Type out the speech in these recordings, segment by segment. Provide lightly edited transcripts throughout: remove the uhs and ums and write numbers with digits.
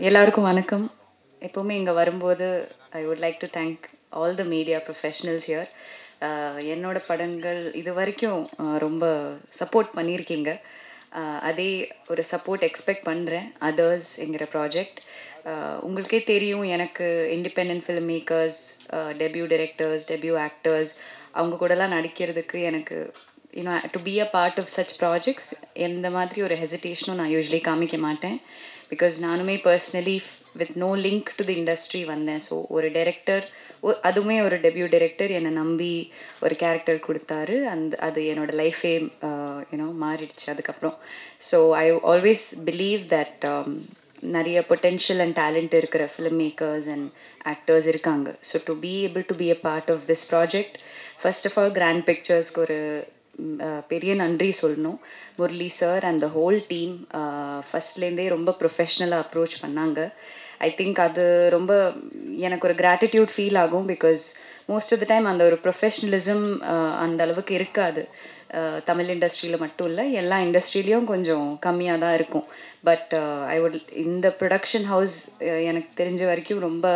எல்லாருக்கும் வணக்கம். எப்போவுமே இங்கே வரும்போது I would like to thank all the media professionals here. என்னோட படங்கள் இது வரைக்கும் ரொம்ப சப்போர்ட் பண்ணியிருக்கீங்க. அதே ஒரு சப்போர்ட் எக்ஸ்பெக்ட் பண்ணுறேன் அதர்ஸ்ங்கிற ப்ராஜெக்ட். உங்களுக்கே தெரியும், எனக்கு independent film makers, debut directors, debut actors அவங்க கூடலாம் நடிக்கிறதுக்கு எனக்கு to be a part of such projects எந்த மாதிரி ஒரு ஹெசிடேஷனும் நான் யூஸ்வலி காமிக்க மாட்டேன். பிகாஸ் நானுமே personally with no link to the industry வந்தேன். ஸோ ஒரு டைரக்டர், அதுவுமே ஒரு டெபியூ டைரக்டர் என்னை நம்பி ஒரு கேரக்டர் கொடுத்தாரு. அது என்னோடய லைஃபே மாறிடுச்சு அதுக்கப்புறம். So I always believe that நிறைய பொட்டென்ஷியல் அண்ட் டேலண்ட் இருக்கிற ஃபிலிம் மேக்கர்ஸ் அண்ட் ஆக்டர்ஸ் இருக்காங்க. So to be able to be a part of this project, first of all grand பிக்சர்ஸ்க்கு ஒரு பெரிய நன்றி சொல்லணும். Murali sir and the whole team ஃபஸ்ட்லேருந்தே ரொம்ப ப்ரொஃபஷ்னலாக அப்ரோச் பண்ணாங்க. ஐ திங்க் அது ரொம்ப எனக்கு ஒரு கிராட்டிடியூட் ஃபீல் ஆகும். Because most of the time அந்த ஒரு ப்ரொஃபஷ்னலிசம் அந்த அளவுக்கு இருக்காது. தமிழ் இண்டஸ்ட்ரியில் மட்டும் இல்லை, எல்லா இண்டஸ்ட்ரியிலையும் கொஞ்சம் கம்மியாக தான் இருக்கும். பட் இந்த ப்ரொடக்ஷன் ஹவுஸ் எனக்கு தெரிஞ்ச வரைக்கும் ரொம்ப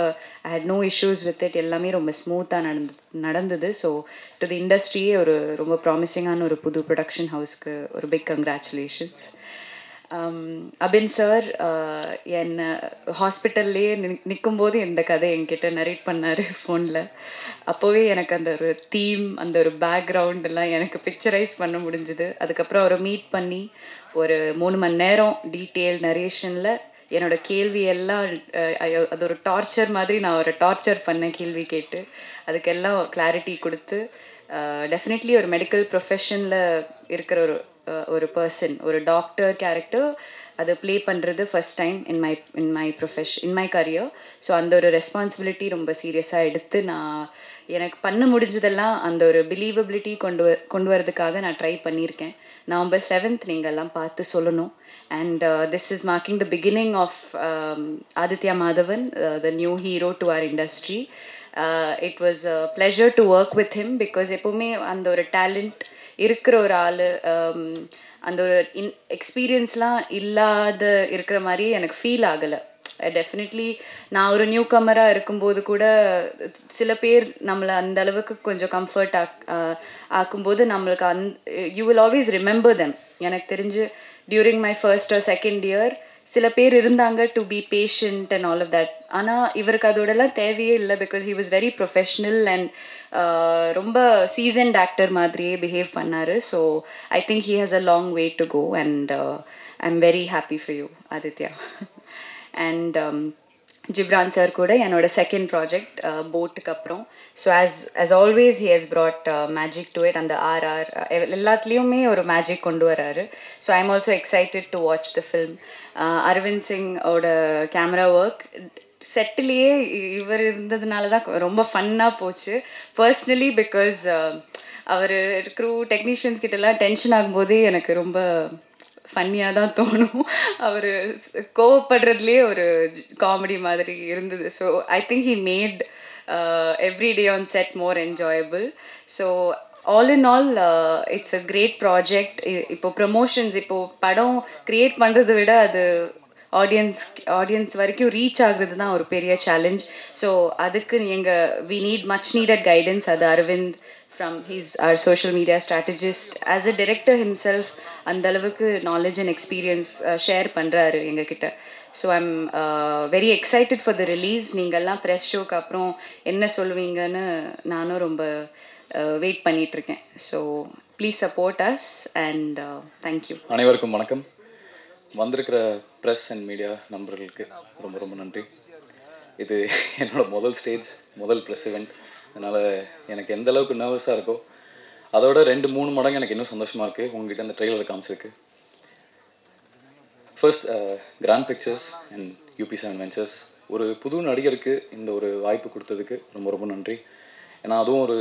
I had no issues with it. எல்லாமே ரொம்ப ஸ்மூத்தாக நடந்தது. ஸோ டு தி இண்டஸ்ட்ரியே ஒரு ரொம்ப ப்ராமிசிங்கான ஒரு புது ப்ரொடக்ஷன் ஹவுஸ்க்கு ஒரு பிக் கங்க்ராச்சுலேஷன்ஸ். அபின் சார் என்னை ஹாஸ்பிட்டல்லையே நிற்கும்போது இந்த கதை என்கிட்ட நரேட் பண்ணார் ஃபோனில். அப்போவே எனக்கு அந்த ஒரு தீம், அந்த ஒரு பேக்ரவுண்ட் எல்லாம் எனக்கு பிக்சரைஸ் பண்ண முடிஞ்சுது. அதுக்கப்புறம் அவரை மீட் பண்ணி ஒரு 3 மணி நேரம் டீட்டெயில் நரேஷனில் என்னோடய கேள்வியெல்லாம் அது ஒரு டார்ச்சர் மாதிரி நான் அவரை டார்ச்சர் பண்ண கேள்வி கேட்டு அதுக்கெல்லாம் கிளாரிட்டி கொடுத்து, டெஃபினெட்லி ஒரு மெடிக்கல் ப்ரொஃபஷனில் இருக்கிற ஒரு பர்சன், ஒரு டாக்டர் கேரக்டர் அதை ப்ளே பண்ணுறது first time in my career. So அந்த ஒரு ரெஸ்பான்சிபிலிட்டி ரொம்ப சீரியஸாக எடுத்து நான் எனக்கு பண்ண முடிஞ்சதெல்லாம் அந்த ஒரு பிலீவபிலிட்டி கொண்டு வரதுக்காக நான் ட்ரை பண்ணியிருக்கேன். November 7th நீங்கள் எல்லாம் பார்த்து சொல்லணும். And this is marking the beginning of Aditya Madhavan, the new hero to our industry. It was a pleasure to work with him. Because எப்போவுமே அந்த ஒரு டேலண்ட் இருக்கிற ஒரு ஆள், அந்த ஒரு எக்ஸ்பீரியன்ஸ்லாம் இல்லாத இருக்கிற மாதிரி எனக்கு ஃபீல் ஆகலை. டெஃபினெட்லி நான் ஒரு நியூ கம்மராக இருக்கும்போது கூட சில பேர் நம்மளை அந்த அளவுக்கு கொஞ்சம் கம்ஃபர்ட் ஆக்கும்போது நம்மளுக்கு you will always remember them. எனக்கு தெரிஞ்சு during my first or second year சில பேர் இருந்தாங்க to be patient and all of that. ஆனால் இவருக்கு அதோடலாம் தேவையே இல்லை. Because he was very professional and ரொம்ப சீசன்ட் ஆக்டர் மாதிரியே பிஹேவ் பண்ணார். So I think he has a long way to go and I am very happy for you Aditya. And Ghibran sir கூட என்னோட செகண்ட் ப்ராஜெக்ட் போட்டுக்கு அப்புறம். So as always he has brought magic to it. அந்த RR எல்லாத்துலேயுமே ஒரு magic கொண்டு வராரு. So I am also excited to watch the film. Aravind சிங்கோட கேமரா ஒர்க் செட்டிலேயே இவர் இருந்ததுனால தான் ரொம்ப ஃபன்னாக போச்சு. பர்ஸ்னலி பிகாஸ் அவர் க்ரூ டெக்னீஷியன்ஸ் கிட்டலாம் டென்ஷன் ஆகும்போதே எனக்கு ரொம்ப ஃபன்னியாக தான் தோணும். அவர் கோவப்படுறதுலேயே ஒரு காமெடி மாதிரி இருந்தது. So I think he made every day on set more enjoyable. So all in all it's a great project. இப்போ ப்ரமோஷன்ஸ், இப்போது படம் க்ரியேட் பண்ணுறதை விட அது ஆடியன்ஸ் வரைக்கும் ரீச் ஆகுறது தான் ஒரு பெரிய சேலஞ்ச். ஸோ அதுக்கு we need much needed guidance. அது Aravind from our social media strategist, as a director himself அந்த அளவுக்கு knowledge and experience ஷேர் பண்ணுறாரு எங்ககிட்ட. So I'm very excited for the release. நீங்கள்லாம் ப்ரெஸ் ஷோக்கு அப்புறம் என்ன சொல்லுவீங்கன்னு நானும் ரொம்ப வெயிட் பண்ணிகிட்ருக்கேன். So please support us and thank you. அனைவருக்கும் வணக்கம். வந்திருக்கிற ப்ரெஸ் அண்ட் மீடியா நண்பர்களுக்கு ரொம்ப ரொம்ப நன்றி. இது என்னோடய முதல் ப்ரெஸ் இவெண்ட். அதனால் எனக்கு எந்த அளவுக்கு நர்வஸாக இருக்கோ அதோட 2-3 மடங்கு எனக்கு இன்னும் சந்தோஷமாக இருக்குது உங்ககிட்ட அந்த ட்ரெய்லர் காமிச்சிருக்கு. First grand pictures and UP7 ventures ஒரு புது நடிகருக்கு இந்த ஒரு வாய்ப்பு கொடுத்ததுக்கு ரொம்ப ரொம்ப நன்றி. ஏன்னா அதுவும் ஒரு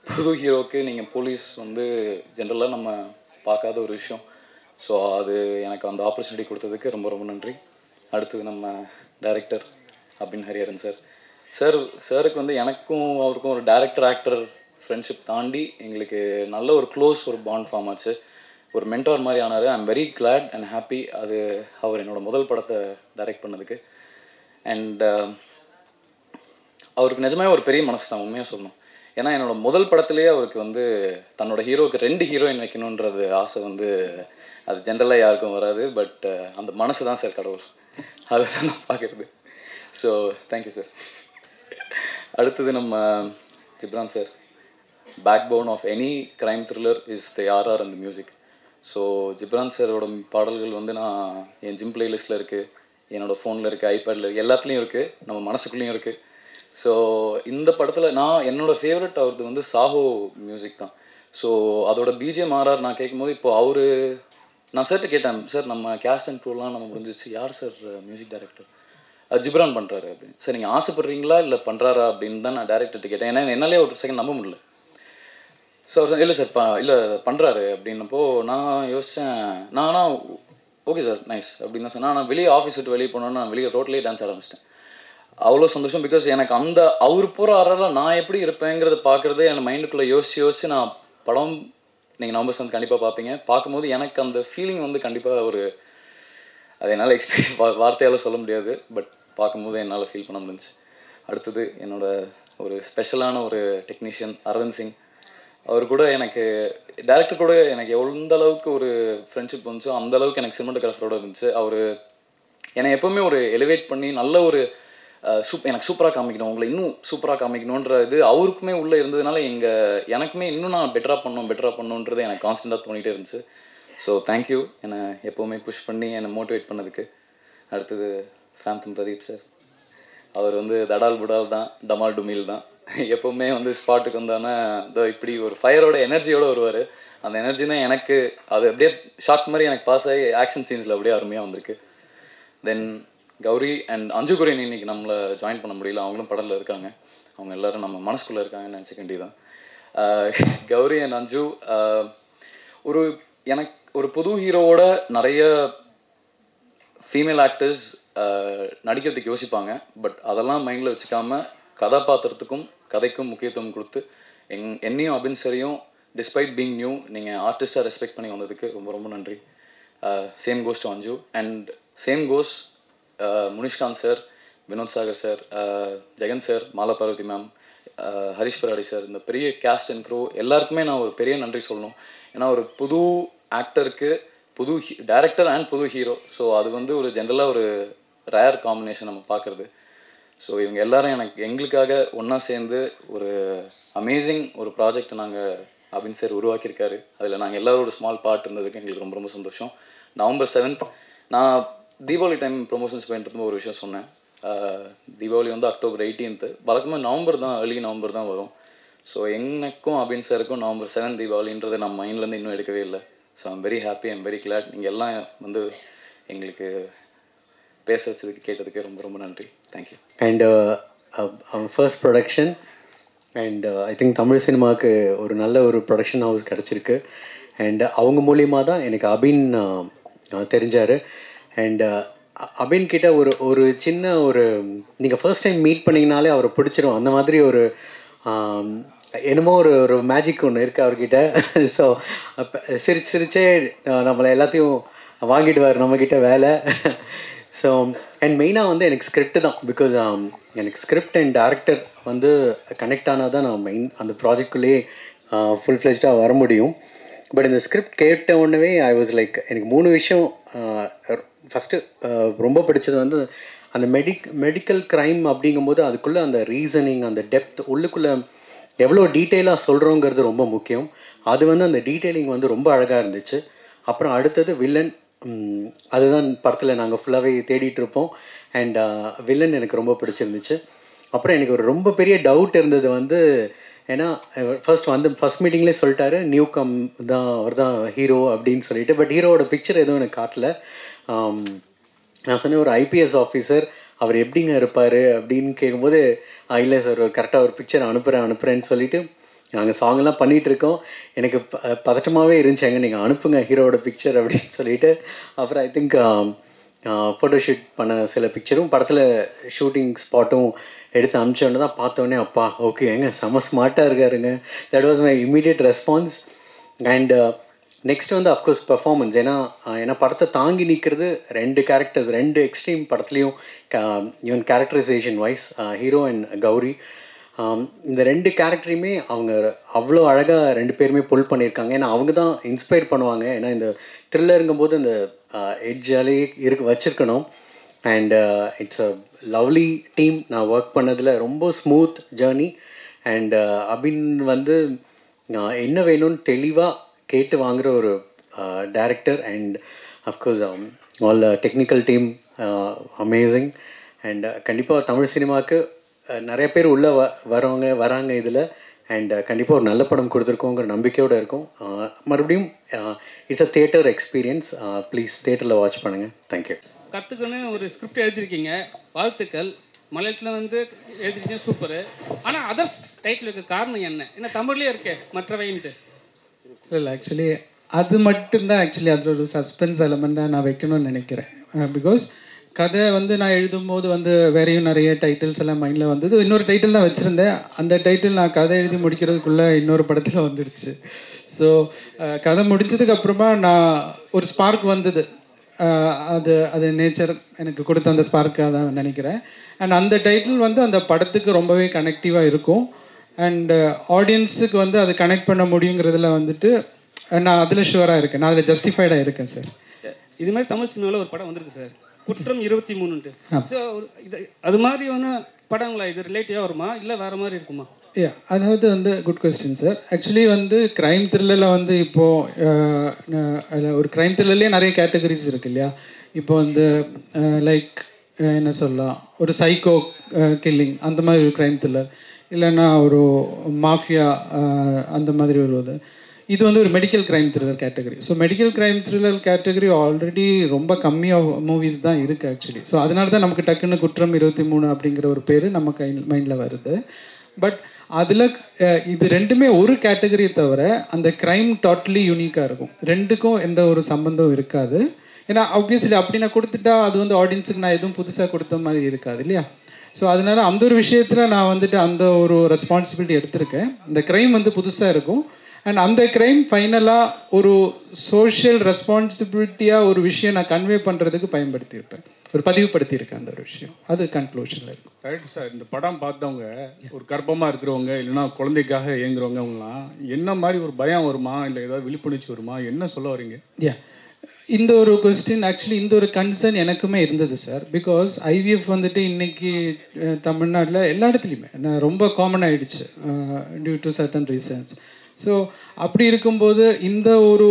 புது ஹீரோவுக்கு நீங்கள் போலீஸ் ஜென்ரலாக நம்ம பார்க்காத ஒரு விஷயம். ஸோ அது எனக்கு அந்த ஆப்பர்ச்சுனிட்டி கொடுத்ததுக்கு ரொம்ப ரொம்ப நன்றி. அடுத்தது நம்ம டைரக்டர் அபின் ஹரிஹரன் சாருக்கு எனக்கும் அவருக்கும் ஒரு டைரக்டர் ஆக்டர் ஃப்ரெண்ட்ஷிப் தாண்டி எங்களுக்கு நல்ல ஒரு க்ளோஸ் ஒரு பாண்ட் ஃபார்ம் ஆச்சு. ஒரு மென்டார் மாதிரி ஆனார். ஐ am very glad and happy அது அவர் என்னோடய முதல் படத்தை டைரக்ட் பண்ணதுக்கு. அண்ட் அவருக்கு நிஜமே ஒரு பெரிய மனசு தான், உண்மையாக சொல்லணும். ஏன்னா என்னோட முதல் படத்துலேயே அவருக்கு வந்து தன்னோட ஹீரோவுக்கு 2 ஹீரோயின் வைக்கணுன்றது ஆசை வந்து அது ஜென்ரலாக யாருக்கும் வராது. பட் அந்த மனசு தான் சார் கடவுள், அதுதான் நான் பார்க்குறது. So thank you sir. அடுத்தது நம்ம Ghibran sir. Backbone of any crime thriller is the RR and music. So Ghibran சாரோட பாடல்கள் வந்து நான் என் ஜிம் பிளேலிஸ்ட்டில் இருக்குது, என்னோடய ஃபோனில் இருக்குது, ஐபேடில் இருக்குது, எல்லாத்துலேயும் இருக்குது, நம்ம மனசுக்குள்ளேயும் இருக்குது. ஸோ இந்த படத்தில் நான் என்னோடய ஃபேவரட் அவரது வந்து சாஹோ மியூசிக் தான். ஸோ அதோட பிஜிஎம் ஆர்ஆர் நான் கேட்கும்போது இப்போது நான் சார்கிட்ட கேட்டேன், சார் நம்ம கேஸ்ட் அண்ட் க்ரூலாம் நம்ம முடிஞ்சிச்சு, யார் சார் மியூசிக் டைரக்டர்? ஜிப்ரான் பண்ணுறாரு அப்படின்னு. சார் நீங்கள் ஆசைப்படுறீங்களா இல்லை பண்ணுறாரா அப்படின்னு தான் நான் டேரக்டர்கிட்ட கேட்டேன். ஏன்னா என்னாலே ஒரு செகண்ட் நம்ப முடியல. ஸோ அவர் சார் இல்லை சார் இல்லை பண்ணுறாரு அப்படின்னப்போ நான் யோசித்தேன். நானா ஓகே சார் நைஸ் அப்படின்னு தான் சொன்னேன். நான் வெளியே ஆஃபீஸ் விட்டு வெளியே போனோன்னா நான் வெளியே ரோட்லேயே டான்ஸ் ஆரம்பிச்சிட்டேன். அவ்வளோ சந்தோஷம். பிகாஸ் எனக்கு அந்த அவர் போகிற ஆறால் நான் எப்படி இருப்பேங்கிறத பார்க்குறதே என் மைண்டுக்குள்ளே யோசிச்சு நான் படம் நீங்கள் நவம்பர் 7 கண்டிப்பாக பார்ப்பீங்க. பார்க்கும்போது எனக்கு அந்த ஃபீலிங் வந்து கண்டிப்பாக ஒரு அதை என்னால் வார்த்தையால் சொல்ல முடியாது. பட் பார்க்கும்போது என்னால் ஃபீல் பண்ண முடிஞ்சிச்சு. அடுத்தது என்னோட ஒரு ஸ்பெஷலான ஒரு டெக்னீஷியன் அரவிந்த் சிங். அவர் கூட எனக்கு டேரக்டர் கூட எனக்கு எந்த அளவுக்கு ஒரு ஃப்ரெண்ட்ஷிப் வந்துச்சோ அந்த அளவுக்கு எனக்கு சினிமாட்டோகிராஃபரோட இருந்துச்சு. அவர் என்னை எப்போவுமே ஒரு எலிவேட் பண்ணி நல்ல ஒரு எனக்கு சூப்பராக காமிக்கணும், உங்களை இன்னும் சூப்பராக காமிக்கணுன்ற இது அவருக்குமே உள்ளே இருந்ததுனால எனக்குமே இன்னும் நான் பெட்டராக பண்ணணுன்றது எனக்கு கான்ஸ்டண்ட்டாக தோணிகிட்டே இருந்துச்சு. ஸோ தேங்க்யூ என்னை எப்போவுமே புஷ் பண்ணி என்னை மோட்டிவேட் பண்ணதுக்கு. அடுத்தது ஃபேந்தம் பிரதீப் சார். அவர் வந்து தடால் புடால் தான், டமால் டுமில் தான். எப்போவுமே வந்து ஸ்பாட்டுக்கு வந்தானே இப்படி ஒரு ஃபயரோட எனர்ஜியோடு வருவார். அந்த எனர்ஜி தான் எனக்கு அது அப்படியே ஷாக் மாதிரி எனக்கு பாஸ் ஆகி ஆக்ஷன் சீன்ஸில் அப்படியே அருமையாக வந்திருக்கு. தென் கௌரி அண்ட் அஞ்சு குரியன் இன்னைக்கு நம்மளை ஜாயின் பண்ண முடியல, அவங்களும் படத்தில் இருக்காங்க. அவங்க எல்லோரும் நம்ம மனசுக்குள்ளே இருக்காங்கன்னு நினச்சிக்க வேண்டியதான். கௌரி அண்ட் அஞ்சு எனக்கு ஒரு புது ஹீரோவோட நிறைய ஃபீமேல் ஆக்டர்ஸ் நடிக்கிறதுக்கு யோசிப்பாங்க. பட் அதெல்லாம் மைண்டில் வச்சுக்காம கதாபாத்திரத்துக்கும் கதைக்கும் முக்கியத்துவம் கொடுத்து என்னையும் அபின் சரியும் டிஸ்பைட் பீங் நியூ நீங்கள் ஆர்டிஸ்டாக ரெஸ்பெக்ட் பண்ணி வந்ததுக்கு ரொம்ப ரொம்ப நன்றி. Same goes to Anju and same goes Munishkanth sir, Vinoth Sagar sir, Jagan sir, Mala Parvathi ma'am, Harish Peradi sir, இந்த பெரிய கேஸ்ட் அண்ட் க்ரூ எல்லாருக்குமே நான் ஒரு பெரிய நன்றி சொல்லணும். ஏன்னா ஒரு புது ஆக்டருக்கு புது டைரக்டர் அண்ட் புது ஹீரோ. ஸோ அது வந்து ஒரு ஜென்ரலாக ஒரு ரேர் காம்பினேஷன் நம்ம பார்க்குறது. ஸோ இவங்க எல்லாரும் எங்களுக்காக ஒன்றா சேர்ந்து ஒரு அமேசிங் ஒரு ப்ராஜெக்ட் நாங்கள் அபின் சார் உருவாக்கியிருக்காரு. அதில் நாங்கள் எல்லோரும் ஒரு ஸ்மால் பார்ட் இருந்ததுக்கு எங்களுக்கு ரொம்ப ரொம்ப சந்தோஷம். நவம்பர் 7 நான் தீபாவளி டைம் ப்ரொமோஷன்ஸ் பண்ணிட்டு ஒரு விஷயம் சொன்னேன். தீபாவளி வந்து அக்டோபர் 18. வழக்கமாக நவம்பர் தான், ஏர்லி நவம்பர் தான் வரும். ஸோ எனக்கும் அபின் சாருக்கும் நவம்பர் 7 தீபாவளின்றதை நம்ம மைண்ட்லேருந்து இன்னும் எடுக்கவே இல்லை. So I'm very happy, I'm very glad. நீங்கள் எல்லாம் வந்து எங்களுக்கு பேச வச்சதுக்கு கேட்டதுக்கு ரொம்ப ரொம்ப நன்றி. தேங்க்யூ. அண்ட் அவங்க first production and I think Tamil சினிமாவுக்கு ஒரு நல்ல ஒரு ப்ரொடக்ஷன் ஹவுஸ் கிடச்சிருக்கு. அண்ட் அவங்க மூலியமாக தான் எனக்கு அபின் தெரிஞ்சார். அண்ட் அபின் கிட்ட ஒரு சின்ன ஒரு நீங்கள் ஃபர்ஸ்ட் டைம் மீட் பண்ணிங்கனாலே அவரை பிடிச்சிரும். அந்த மாதிரி ஒரு என்னமோ ஒரு மேஜிக் ஒன்று இருக்குது அவர்கிட்ட. ஸோ சிரிச்சே நம்மளை எல்லாத்தையும் வாங்கிடுவார் நம்மக்கிட்ட வேலை. ஸோ அண்ட் மெயினாக வந்து எனக்கு ஸ்கிரிப்ட் தான். பிகாஸ் எனக்கு ஸ்கிரிப்ட் அண்ட் டேரக்டர் வந்து கனெக்ட் ஆனால் தான் நான் மெயின் அந்த ப்ராஜெக்ட்குள்ளேயே ஃபுல் ஃப்ளெஜ்டாக வர முடியும். பட் இந்த ஸ்கிரிப்ட் கேட்ட உடனே ஐ வாஸ் லைக் எனக்கு 3 விஷயம். ஃபஸ்ட்டு ரொம்ப பிடிச்சது வந்து அந்த மெடிக்கல் க்ரைம் அப்படிங்கும்போது அதுக்குள்ளே அந்த ரீசனிங், அந்த டெப்த், உள்ளுக்குள்ளே எவ்வளோ டீட்டெயிலாக சொல்கிறோங்கிறது ரொம்ப முக்கியம். அது வந்து அந்த டீட்டெயிலிங் வந்து ரொம்ப அழகாக இருந்துச்சு. அப்புறம் அடுத்தது வில்லன். அதுதான் படத்தில் நாங்கள் ஃபுல்லாகவே தேடிட்டுருப்போம். அண்ட் வில்லன் எனக்கு ரொம்ப பிடிச்சிருந்துச்சு. அப்புறம் எனக்கு ஒரு ரொம்ப பெரிய டவுட் இருந்தது வந்து, ஏன்னா ஃபர்ஸ்ட் மீட்டிங்லேயே சொல்லிட்டாரு நியூ கம் தான், அவர் தான் ஹீரோ அப்படின்னு சொல்லிட்டு. பட் ஹீரோவோட பிக்சர் எதுவும் எனக்கு காட்டல. நான் சொன்னேன் ஒரு ஐபிஎஸ் ஆஃபீஸர் அவர் எப்படிங்க இருப்பார் அப்படின்னு கேட்கும்போது, இல்லை சார் கரெக்டாக ஒரு பிக்சர் அனுப்புகிறேன்னு சொல்லிவிட்டு நாங்கள் சாங்கெல்லாம் பண்ணிகிட்ருக்கோம். எனக்கு பதட்டமாகவே இருந்துச்சு, எங்கே நீங்கள் அனுப்புங்க ஹீரோவோட பிக்சர் அப்படின்னு சொல்லிட்டு. அப்புறம் ஐ திங்க் ஃபோட்டோஷூட் பண்ண சில பிக்சரும் படத்தில் ஷூட்டிங் ஸ்பாட்டும் எடுத்து அனுப்பிச்சோன்னு தான் பார்த்தோன்னே அப்பா ஓகே எங்க செம்ம ஸ்மார்ட்டாக இருக்காருங்க. That was my immediate response. And next வந்து அஃப்கோர்ஸ் பெர்ஃபார்மன்ஸ். ஏன்னா படத்தை தாங்கி நிற்கிறது 2 கேரக்டர்ஸ், 2 எக்ஸ்ட்ரீம் படத்துலேயும். Even characterisation wise hero and Gowri, இந்த 2 கேரக்டரையுமே அவங்க அவ்வளோ அழகாக 2 பேருமே புல் பண்ணியிருக்காங்க. ஏன்னா அவங்க தான் இன்ஸ்பயர் பண்ணுவாங்க. ஏன்னா இந்த த்ரில்லருங்கும்போது அந்த எட்ஜாலேயே வச்சுருக்கணும். And it's a lovely team. நான் ஒர்க் பண்ணதில் ரொம்ப ஸ்மூத் ஜேர்னி. அண்ட் அபின் வந்து என்ன வேணும்னு தெளிவாக கேட்டு வாங்குகிற ஒரு director. And of course all technical team amazing. And கண்டிப்பாக தமிழ் சினிமாவுக்கு நிறைய பேர் உள்ளே வராங்க இதில். அண்ட் கண்டிப்பாக ஒரு நல்ல படம் கொடுத்துருக்கோங்கிற நம்பிக்கையோடு இருக்கும். மறுபடியும் it's a theatre experience. Please தியேட்டரில் வாட்ச் பண்ணுங்கள். தேங்க்யூ. கற்றுக்கணும் ஒரு ஸ்கிரிப்ட் எழுதியிருக்கீங்க, வாழ்த்துக்கள். மலையாளத்தில் வந்து எழுதிருக்கீங்க, சூப்பரு. ஆனால் அதர்ஸ் டைட்டிலுக்கு காரணம் என்ன? ஏன்னா தமிழ்லேயே இருக்கே மற்றவைன்ட்டு. இல்லை ஆக்சுவலி அது மட்டும்தான் அதில் ஒரு சஸ்பென்ஸ் எலமெண்ட்டாக நான் வைக்கணும்னு நினைக்கிறேன். பிகாஸ் கதை வந்து நான் எழுதும்போது வந்து வேறையும் நிறைய டைட்டில்ஸ் எல்லாம் மைண்டில் வந்தது. இன்னொரு டைட்டில் தான் வச்சுருந்தேன். அந்த டைட்டில் நான் கதை எழுதி முடிக்கிறதுக்குள்ளே இன்னொரு படத்தில் வந்துடுச்சு. ஸோ கதை முடிஞ்சதுக்கப்புறமா நான் ஒரு ஸ்பார்க் வந்தது. அது நேச்சர் எனக்கு கொடுத்த அந்த ஸ்பார்க்காக தான் நினைக்கிறேன். அண்ட் அந்த டைட்டில் வந்து அந்த படத்துக்கு ரொம்பவே கனெக்டிவாக இருக்கும். அண்ட் ஆடியன்ஸுக்கு வந்து அதை கனெக்ட் பண்ண முடியுங்கிறதுல வந்துட்டு நான் அதில் ஷுவராக இருக்கேன். நான் அதில் ஜஸ்டிஃபைடாக இருக்கேன் சார். இது மாதிரி தமிழ் சினிமாவில் ஒரு படம் வந்திருக்கு சார், குற்றம் 23. ஸோ இது அது மாதிரியான படங்களா இது ரிலேட்டிவாக வருமா இல்லை வேறு மாதிரி இருக்குமா? அதாவது வந்து குட் கொஸ்டின் சார். ஆக்சுவலி வந்து க்ரைம் த்ரில்லரில் வந்து இப்போது அதில் ஒரு க்ரைம் த்ரில்லர்லேயே நிறைய கேட்டகரிஸ் இருக்குது இல்லையா? இப்போ வந்து லைக் என்ன சொல்லலாம், ஒரு சைக்கோ கில்லிங் அந்த மாதிரி ஒரு க்ரைம் த்ரில்லர், இல்லைன்னா ஒரு மாஃபியா அந்த மாதிரி வருவது. இது வந்து ஒரு medical crime thriller category. So medical crime thriller category already ரொம்ப கம்மியாக மூவிஸ் தான் இருக்குது ஆக்சுவலி. ஸோ அதனால தான் நமக்கு டக்குன்னு குற்றம் 23 அப்படிங்கிற ஒரு பேர் நம்ம மைண்டில் வருது. பட் அதில் இது ரெண்டுமே ஒரு கேட்டகரியை தவிர அந்த க்ரைம் டோட்டலி யூனிக்காக இருக்கும். ரெண்டுக்கும் எந்த ஒரு சம்மந்தம் இருக்காது. ஏன்னா ஆப்வியஸ்லி அப்படி நான் கொடுத்துட்டா அது வந்து ஆடியன்ஸுக்கு நான் எதுவும் புதுசாக கொடுத்த மாதிரி இருக்காது இல்லையா? ஸோ அதனால் அந்த ஒரு விஷயத்தில் நான் வந்துட்டு அந்த ஒரு ரெஸ்பான்சிபிலிட்டி எடுத்திருக்கேன். இந்த க்ரைம் வந்து புதுசாக இருக்கும். அண்ட் அந்த க்ரைம் ஃபைனலாக ஒரு சோஷியல் ரெஸ்பான்சிபிலிட்டியாக ஒரு விஷயம் நான் கன்வே பண்ணுறதுக்கு பயன்படுத்தியிருப்பேன், ஒரு பதிவுபடுத்தியிருக்கேன் அந்த ஒரு விஷயம். அது கன்க்ளூஷனில் இருக்கும். Right sir. இந்த படம் பார்த்தவங்க ஒரு கர்ப்பமாக இருக்கிறவங்க இல்லைன்னா குழந்தைக்காக இயங்குறவங்க அவங்களாம் என்ன மாதிரி ஒரு பயம் வருமா, இல்லை ஏதாவது விழிப்புணர்ச்சி வருமா, என்ன சொல்ல வரீங்க? இந்த ஒரு கொஸ்டின் ஆக்சுவலி இந்த ஒரு கன்சர்ன் எனக்குமே இருந்தது சார். பிகாஸ் ஐவிஎஃப் வந்துட்டு இன்றைக்கி தமிழ்நாட்டில் எல்லா இடத்துலையுமே ரொம்ப காமன் ஆகிடுச்சு due to certain reasons. So அப்படி இருக்கும்போது இந்த ஒரு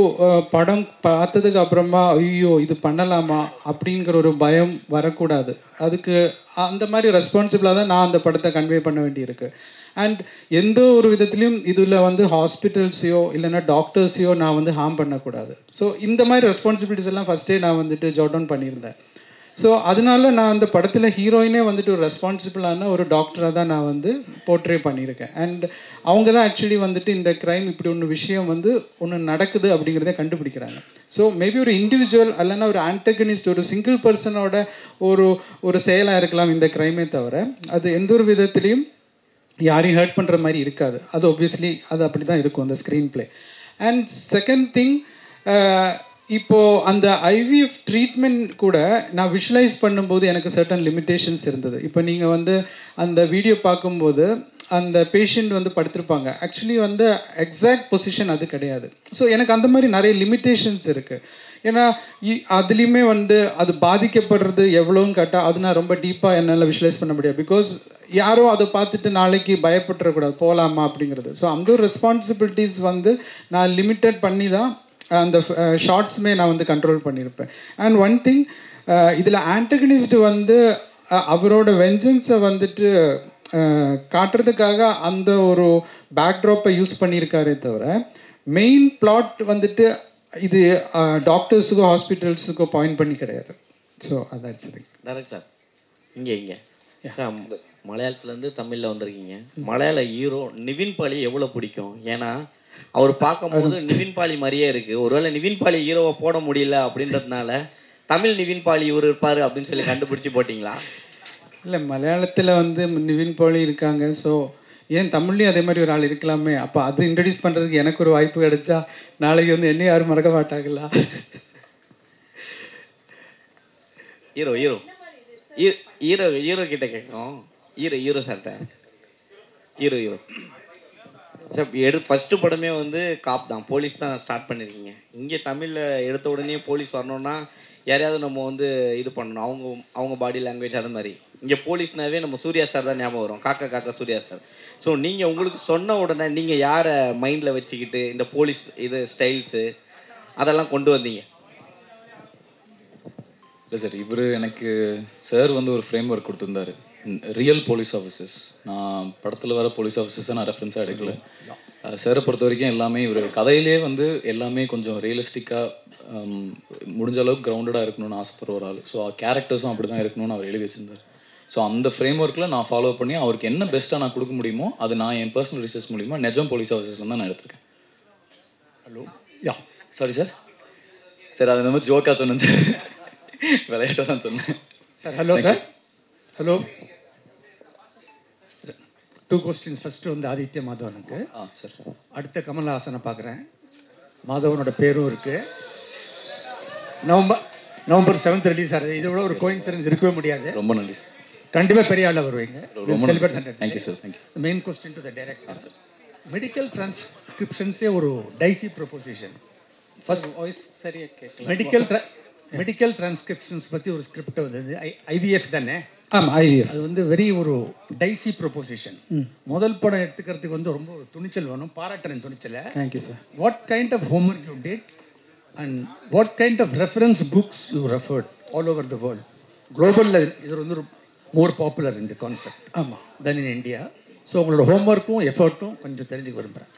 படம் பார்த்ததுக்கு அப்புறமா ஐயோ இது பண்ணலாமா அப்படிங்கிற ஒரு பயம் வரக்கூடாது. அதுக்கு அந்த மாதிரி ரெஸ்பான்சிபிளாக தான் நான் அந்த படத்தை கன்வே பண்ண வேண்டியிருக்கு. அண்ட் எந்த ஒரு விதத்துலையும் இதில் வந்து ஹாஸ்பிட்டல்ஸையோ இல்லைன்னா டாக்டர்ஸையோ நான் வந்து ஹார்ம் பண்ணக்கூடாது. ஸோ இந்த மாதிரி ரெஸ்பான்சிபிலிட்டிஸ் எல்லாம் ஃபஸ்ட்டே நான் வந்துட்டு ஜாட் டவுன் பண்ணியிருந்தேன். ஸோ அதனால நான் அந்த படத்தில் ஹீரோயினே வந்துட்டு ஒரு ரெஸ்பான்சிபிளான ஒரு டாக்டராக தான் நான் வந்து போர்ட்ரே பண்ணியிருக்கேன். அண்ட் அவங்க தான் ஆக்சுவலி வந்துட்டு இந்த க்ரைம் இப்படி ஒன்று விஷயம் வந்து ஒன்று நடக்குது அப்படிங்கிறத கண்டுபிடிக்கிறாங்க. ஸோ மேபி ஒரு இண்டிவிஜுவல் இல்லைன்னா ஒரு ஆன்டகனிஸ்ட் ஒரு சிங்கிள் பர்சனோட ஒரு செயலாக இருக்கலாம் இந்த க்ரைமே தவிர அது எந்த ஒரு விதத்துலேயும் யாரையும் ஹர்ட் பண்ணுற மாதிரி இருக்காது. அது ஒப்வியஸ்லி அது அப்படி தான் இருக்கும் அந்த screen play. And second thing, இப்போது அந்த ஐவிஎஃப் ட்ரீட்மெண்ட் கூட நான் விஷுவலைஸ் பண்ணும்போது எனக்கு சர்டன் லிமிட்டேஷன்ஸ் இருந்தது. இப்போ நீங்கள் வந்து அந்த வீடியோ பார்க்கும்போது அந்த பேஷண்ட் வந்து படுத்திருப்பாங்க. ஆக்சுவலி வந்து எக்ஸாக்ட் பொசிஷன் அது கிடையாது. ஸோ எனக்கு அந்த மாதிரி நிறைய லிமிட்டேஷன்ஸ் இருக்குது. ஏன்னா அதுலேயுமே வந்து அது பாதிக்கப்படுறது எவ்வளோன்னு கேட்டால் அது நான் ரொம்ப டீப்பாக என்னால் விஷுவலைஸ் பண்ண முடியாது. பிகாஸ் யாரோ அதை பார்த்துட்டு நாளைக்கு பயப்பட்டுறக்கூடாது போகலாமா அப்படிங்கிறது. ஸோ அந்த ஒரு ரெஸ்பான்சிபிலிட்டிஸ் வந்து நான் லிமிட்டட் பண்ணி தான் அந்த ஷார்ட்ஸுமே நான் வந்து கண்ட்ரோல் பண்ணியிருப்பேன். அண்ட் ஒன் திங், இதில் ஆன்டகனிஸ்ட் வந்து அவரோட வெஞ்சன்ஸை வந்துட்டு காட்டுறதுக்காக அந்த ஒரு பேக்ட்ராப்பை யூஸ் பண்ணியிருக்காரே தவிர மெயின் பிளாட் வந்துட்டு இது டாக்டர்ஸுக்கோ ஹாஸ்பிட்டல்ஸுக்கோ பாயிண்ட் பண்ணி கிடையாது. ஸோ அதான் சரி. டேரக்ட் சார், இங்கே மலையாளத்துலேருந்து தமிழில் வந்திருக்கீங்க. மலையாள ஹீரோ நிவின் பாலி எவ்வளோ பிடிக்கும்? ஏன்னா அவர் பார்க்கும்போது நிவின் பாலி மாதிரியே இருக்குது. ஒருவேளை நிவின் பாலி ஹீரோவை போட முடியல அப்படின்றதுனால தமிழ் நிவின் பாலி இவர் இருப்பார் அப்படின்னு சொல்லி கண்டுபிடிச்சி போட்டிங்களா? இல்லை, மலையாளத்தில் வந்து நிவின் பாலி இருக்காங்க. ஸோ ஏன் தமிழ்லேயும் அதே மாதிரி ஒரு ஆள் இருக்கலாமே, அப்போ அது இன்ட்ரடியூஸ் பண்ணுறதுக்கு எனக்கு ஒரு வாய்ப்பு கிடைச்சா நாளைக்கு வந்து என்ன யாரும் மறக்க மாட்டாங்களா? ஹீரோ ஹீரோ ஹீரோ ஹீரோ கிட்ட கேட்குறோம். ஹீரோ சார்ட்ட ஹீரோ சார் ஃபஸ்ட்டு படமே வந்து காப் தான், போலீஸ் தான் ஸ்டார்ட் பண்ணியிருக்கீங்க. இங்கே தமிழில் எடுத்த உடனே போலீஸ் வரணுன்னா யாரையாவது நம்ம வந்து இது பண்ணணும், அவங்க பாடி லாங்குவேஜ் அது மாதிரி. இங்கே போலீஸ்னாவே நம்ம சூர்யா சார் தான் ஞாபகம் வரும், காக்கா சூர்யா சார். ஸோ நீங்கள் உங்களுக்கு சொன்ன உடனே நீங்கள் யாரை மைண்டில் வச்சுக்கிட்டு இந்த போலீஸ் இது ஸ்டைல்ஸு அதெல்லாம் கொண்டு வந்தீங்க? இல்லை சார், இவர் எனக்கு சார் வந்து ஒரு ஃப்ரேம் ஒர்க் கொடுத்துருந்தாரு, ரியல் போலீஸ் ஆஃபீஸர்ஸ். நான் படத்தில் வர போலீஸ் ஆஃபீஸர்ஸை நான் ரெஃபரன்ஸாக எடுக்கல. சாரை பொறுத்த வரைக்கும் எல்லாமே இவர் கதையிலே வந்து எல்லாமே கொஞ்சம் ரியலிஸ்டிக்காக முடிஞ்ச அளவுக்கு கிரவுண்டடாக இருக்கணும்னு ஆசைப்படுற ஒரு ஆள். ஸோ கேரக்டர்ஸும் அப்படி தான் இருக்கணும்னு அவர் எழுதி வச்சிருந்தார். ஸோ அந்த ஃப்ரேம் ஒர்க்கில் நான் ஃபாலோ பண்ணி அவருக்கு என்ன பெஸ்ட்டாக நான் கொடுக்க முடியுமோ அது நான் என் பர்சனல் ரிசர்ச் மூலிமா நிஜம் போலீஸ் ஆஃபீஸர்ஸ்லாம் தான் நான் எடுத்திருக்கேன். ஹலோ யா சாரி சார், சார் அது நம்ம ஜோக்காக சொன்னேன் சார், விளையாட்டாக தான் சொன்னேன் sir. Hello sir. Hello, 2 questions. First வந்து ஆதித்ய மாதவனுக்கு. சார். அடுத்த கமல்ஹாசனை பார்க்குறேன். மாதவனோட பேரும் இருக்குது. நவம்பர் 7th ரிலீஸ் ஆகுது. இதை விட ஒரு கோயின்சிடன்ஸ் இருக்கவே முடியாது. ரொம்ப நன்றி சார். கண்டிப்பாக பெரிய ஆளாக வருவீங்க. ரொம்ப நன்றி sir. Thank you sir. Thank you. Main question to the director sir. Medical டிரான்ஸ்கிரிப்ஷன்ஸே ஒரு டைசி ப்ரொபோசிஷன். ஃபர்ஸ்ட் வாய்ஸ் சரியாக கேட்கல. மெடிக்கல் டிரான்ஸ்கிரிப்ஷன்ஸ் பற்றி ஒரு ஸ்கிரிப்ட் வந்தது. IVF தானே? ஆமாம், IVF. அது வந்து வெரி ஒரு டைசி ப்ரொபோசிஷன். முதல் படம் எடுத்துக்கிறதுக்கு வந்து ரொம்ப ஒரு துணிச்சல் வேணும். பாராட்டுறேன் துணிச்சலை. Thank you sir. What kind of homework you did and what kind of reference books you referred all over the world? குளோபலில் இது வந்து ஒரு மோர் பாப்புலர் இந்த கான்செப்ட். ஆமாம், தென் இன் இந்தியா. ஸோ உங்களோட ஹோம்ஒர்க்கும் எஃபர்ட்டும் கொஞ்சம் தெரிஞ்சுக்க விரும்புகிறேன்.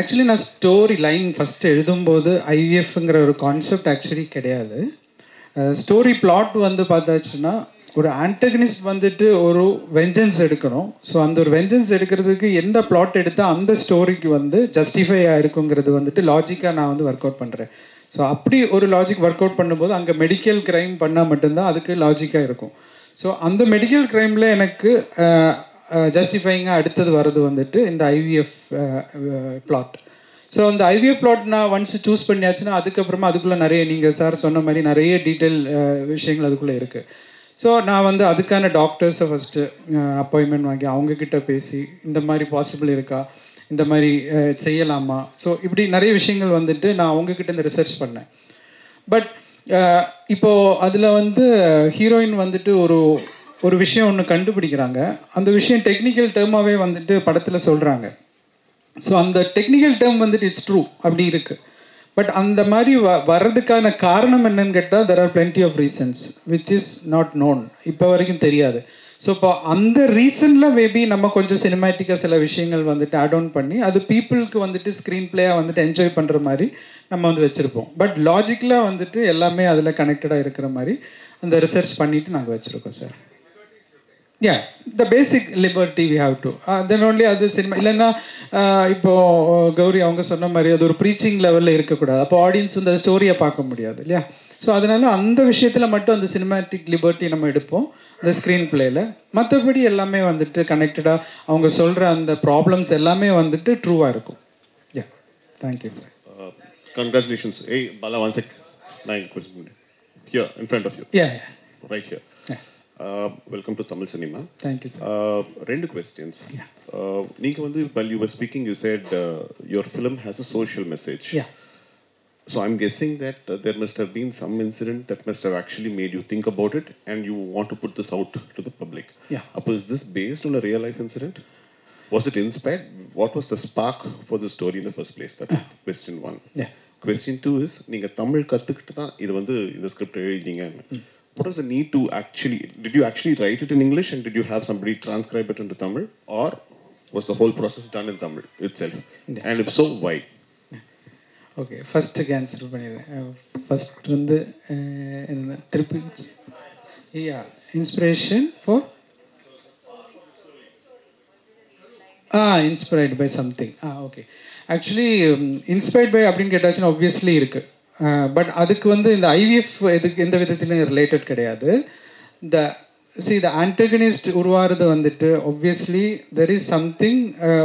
ஆக்சுவலி நான் ஸ்டோரி லைன் ஃபஸ்ட்டு எழுதும்போது IVFங்கிற ஒரு கான்செப்ட் ஆக்சுவலி கிடையாது. ஸ்டோரி பிளாட் வந்து பார்த்தாச்சுன்னா ஒரு ஆன்டகனிஸ்ட் வந்துட்டு ஒரு வெஞ்சன்ஸ் எடுக்கணும். ஸோ அந்த ஒரு வெஞ்சன்ஸ் எடுக்கிறதுக்கு எந்த பிளாட் எடுத்தால் அந்த ஸ்டோரிக்கு வந்து ஜஸ்டிஃபை ஆகிருக்குங்கிறது வந்துட்டு லாஜிக்காக நான் வந்து ஒர்க் அவுட் பண்ணுறேன். ஸோ அப்படி ஒரு லாஜிக் ஒர்க் அவுட் பண்ணும்போது அங்கே மெடிக்கல் க்ரைம் பண்ணால் மட்டும்தான் அதுக்கு லாஜிக்காக இருக்கும். ஸோ அந்த மெடிக்கல் க்ரைமில் எனக்கு ஜஸ்டிஃபைங்காக அடுத்தது வர்றது வந்துட்டு இந்த IVF பிளாட். ஸோ அந்த IVF பிளாட் நான் ஒன்ஸ் சூஸ் பண்ணியாச்சுன்னா அதுக்கப்புறமா அதுக்குள்ளே நிறைய நீங்கள் சார் சொன்ன மாதிரி நிறைய டீட்டெயில் விஷயங்கள் அதுக்குள்ளே இருக்குது. ஸோ நான் வந்து அதுக்கான டாக்டர்ஸை ஃபஸ்ட்டு அப்பாயின்மெண்ட் வாங்கி அவங்கக்கிட்ட பேசி இந்த மாதிரி பாசிபிள் இருக்கா, இந்த மாதிரி செய்யலாமா, ஸோ இப்படி நிறைய விஷயங்கள் வந்துட்டு நான் அவங்கக்கிட்ட இந்த ரிசர்ச் பண்ணேன். பட் இப்போது அதில் வந்து ஹீரோயின் வந்துட்டு ஒரு விஷயம் ஒன்று கண்டுபிடிக்கிறாங்க. அந்த விஷயம் டெக்னிக்கல் டேர்மாகவே வந்துட்டு படத்தில் சொல்கிறாங்க. ஸோ அந்த டெக்னிக்கல் டேர்ம் வந்துட்டு இட்ஸ் ட்ரூ அப்படி இருக்குது. பட் அந்த மாதிரி வர்றதுக்கான காரணம் என்னன்னு கேட்டால் there are plenty of reasons which is not known, இப்போ வரைக்கும் தெரியாது. ஸோ இப்போ அந்த ரீசனில் மேபி நம்ம கொஞ்சம் சினிமேட்டிக்காக சில விஷயங்கள் வந்துட்டு ஆட் ஆன் பண்ணி அது பீப்புளுக்கு வந்துட்டு ஸ்க்ரீன் பிளேயாக வந்துட்டு என்ஜாய் பண்ணுற மாதிரி நம்ம வந்து வச்சுருப்போம். பட் லாஜிக்கலாக வந்துட்டு எல்லாமே அதில் கனெக்டடாக இருக்கிற மாதிரி அந்த ரிசர்ச் பண்ணிவிட்டு நாங்கள் வச்சுருக்கோம் sir. the basic liberty we have to then only அது சினிமா இல்லைன்னா இப்போது கௌரி அவங்க சொன்ன மாதிரி அது ஒரு ப்ரீச்சிங் லெவலில் இருக்கக்கூடாது. அப்போ ஆடியன்ஸ் வந்து அந்த ஸ்டோரியை பார்க்க முடியாது இல்லையா? ஸோ அதனால அந்த விஷயத்தில் மட்டும் அந்த சினிமேட்டிக் லிபர்ட்டி நம்ம எடுப்போம் அந்த ஸ்க்ரீன் பிளேயில். மற்றபடி எல்லாமே வந்துட்டு கனெக்டடாக அவங்க சொல்கிற அந்த ப்ராப்ளம்ஸ் எல்லாமே வந்துட்டு ட்ரூவாக இருக்கும். Thank you sir. கங்க்ராச்சுலேஷன்ஸ். ஏய் பாலா, ஒன் செக். நான் question here in front of you. Right here. Welcome to Tamil Cinema. Thank you, sir. Two questions. While you were speaking, you said your film has a social message. Yeah. So I'm guessing that there must have been some incident that must have actually made you think about it and you want to put this out to the public. Yeah. Is this based on a real life incident? Was it inspired? What was the spark for the story in the first place? That's question one. Yeah. Question two is, நீங்கள் தமிழ் கற்றுக்கிட்டு தான் இது வந்து இந்த script எழுதிங்க. What was the need to did you actually write it in English and did you have somebody transcribe it into Tamil, or was the whole process done in Tamil itself? Yeah. And if so, why? Okay, first answer பண்ணிடுறேன். First வந்து என்ன திருப்பி inspiration for inspired by something. Okay, actually inspired by அப்படின்னு கேட்டாச்சுன்னா obviously இருக்குது. But அதுக்கு வந்து இந்த IVF எதுக்கு எந்த விதத்துலையும் ரிலேட்டட் கிடையாது. இந்த see the antagonist உருவாகிறது வந்துட்டு obviously there is something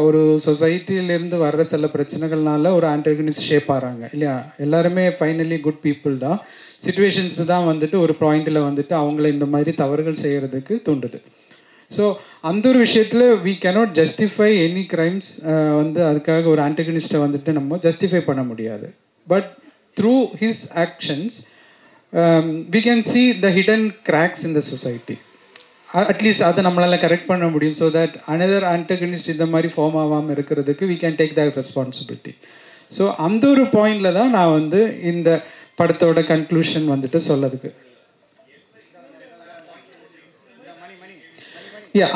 ஒரு சொசைட்டிலேருந்து வர்ற சில பிரச்சனைகள்னால ஒரு antagonist ஷேப் ஆகிறாங்க இல்லையா. எல்லாருமே ஃபைனலி குட் பீப்புள் தான். சிச்சுவேஷன்ஸ் தான் வந்துட்டு ஒரு பாயிண்டில் வந்துட்டு அவங்கள இந்த மாதிரி தவறுகள் செய்கிறதுக்கு தூண்டுது. ஸோ அந்த ஒரு விஷயத்தில் we cannot justify any crimes. வந்து அதுக்காக ஒரு ஆன்டகனிஸ்ட்டை வந்துட்டு நம்ம ஜஸ்டிஃபை பண்ண முடியாது. But through his actions we can see the hidden cracks in the society. At least அதை நம்மளால் கரெக்ட் பண்ண முடியும். ஸோ தட் அனதர் ஆன்டகனிஸ்ட் இந்த மாதிரி ஃபார்ம் ஆகாமல் இருக்கிறதுக்கு we can take that responsibility. So அந்த ஒரு பாயிண்டில் தான் நான் வந்து இந்த படத்தோட கன்க்ளூஷன் வந்துட்டு சொல்லதுக்கு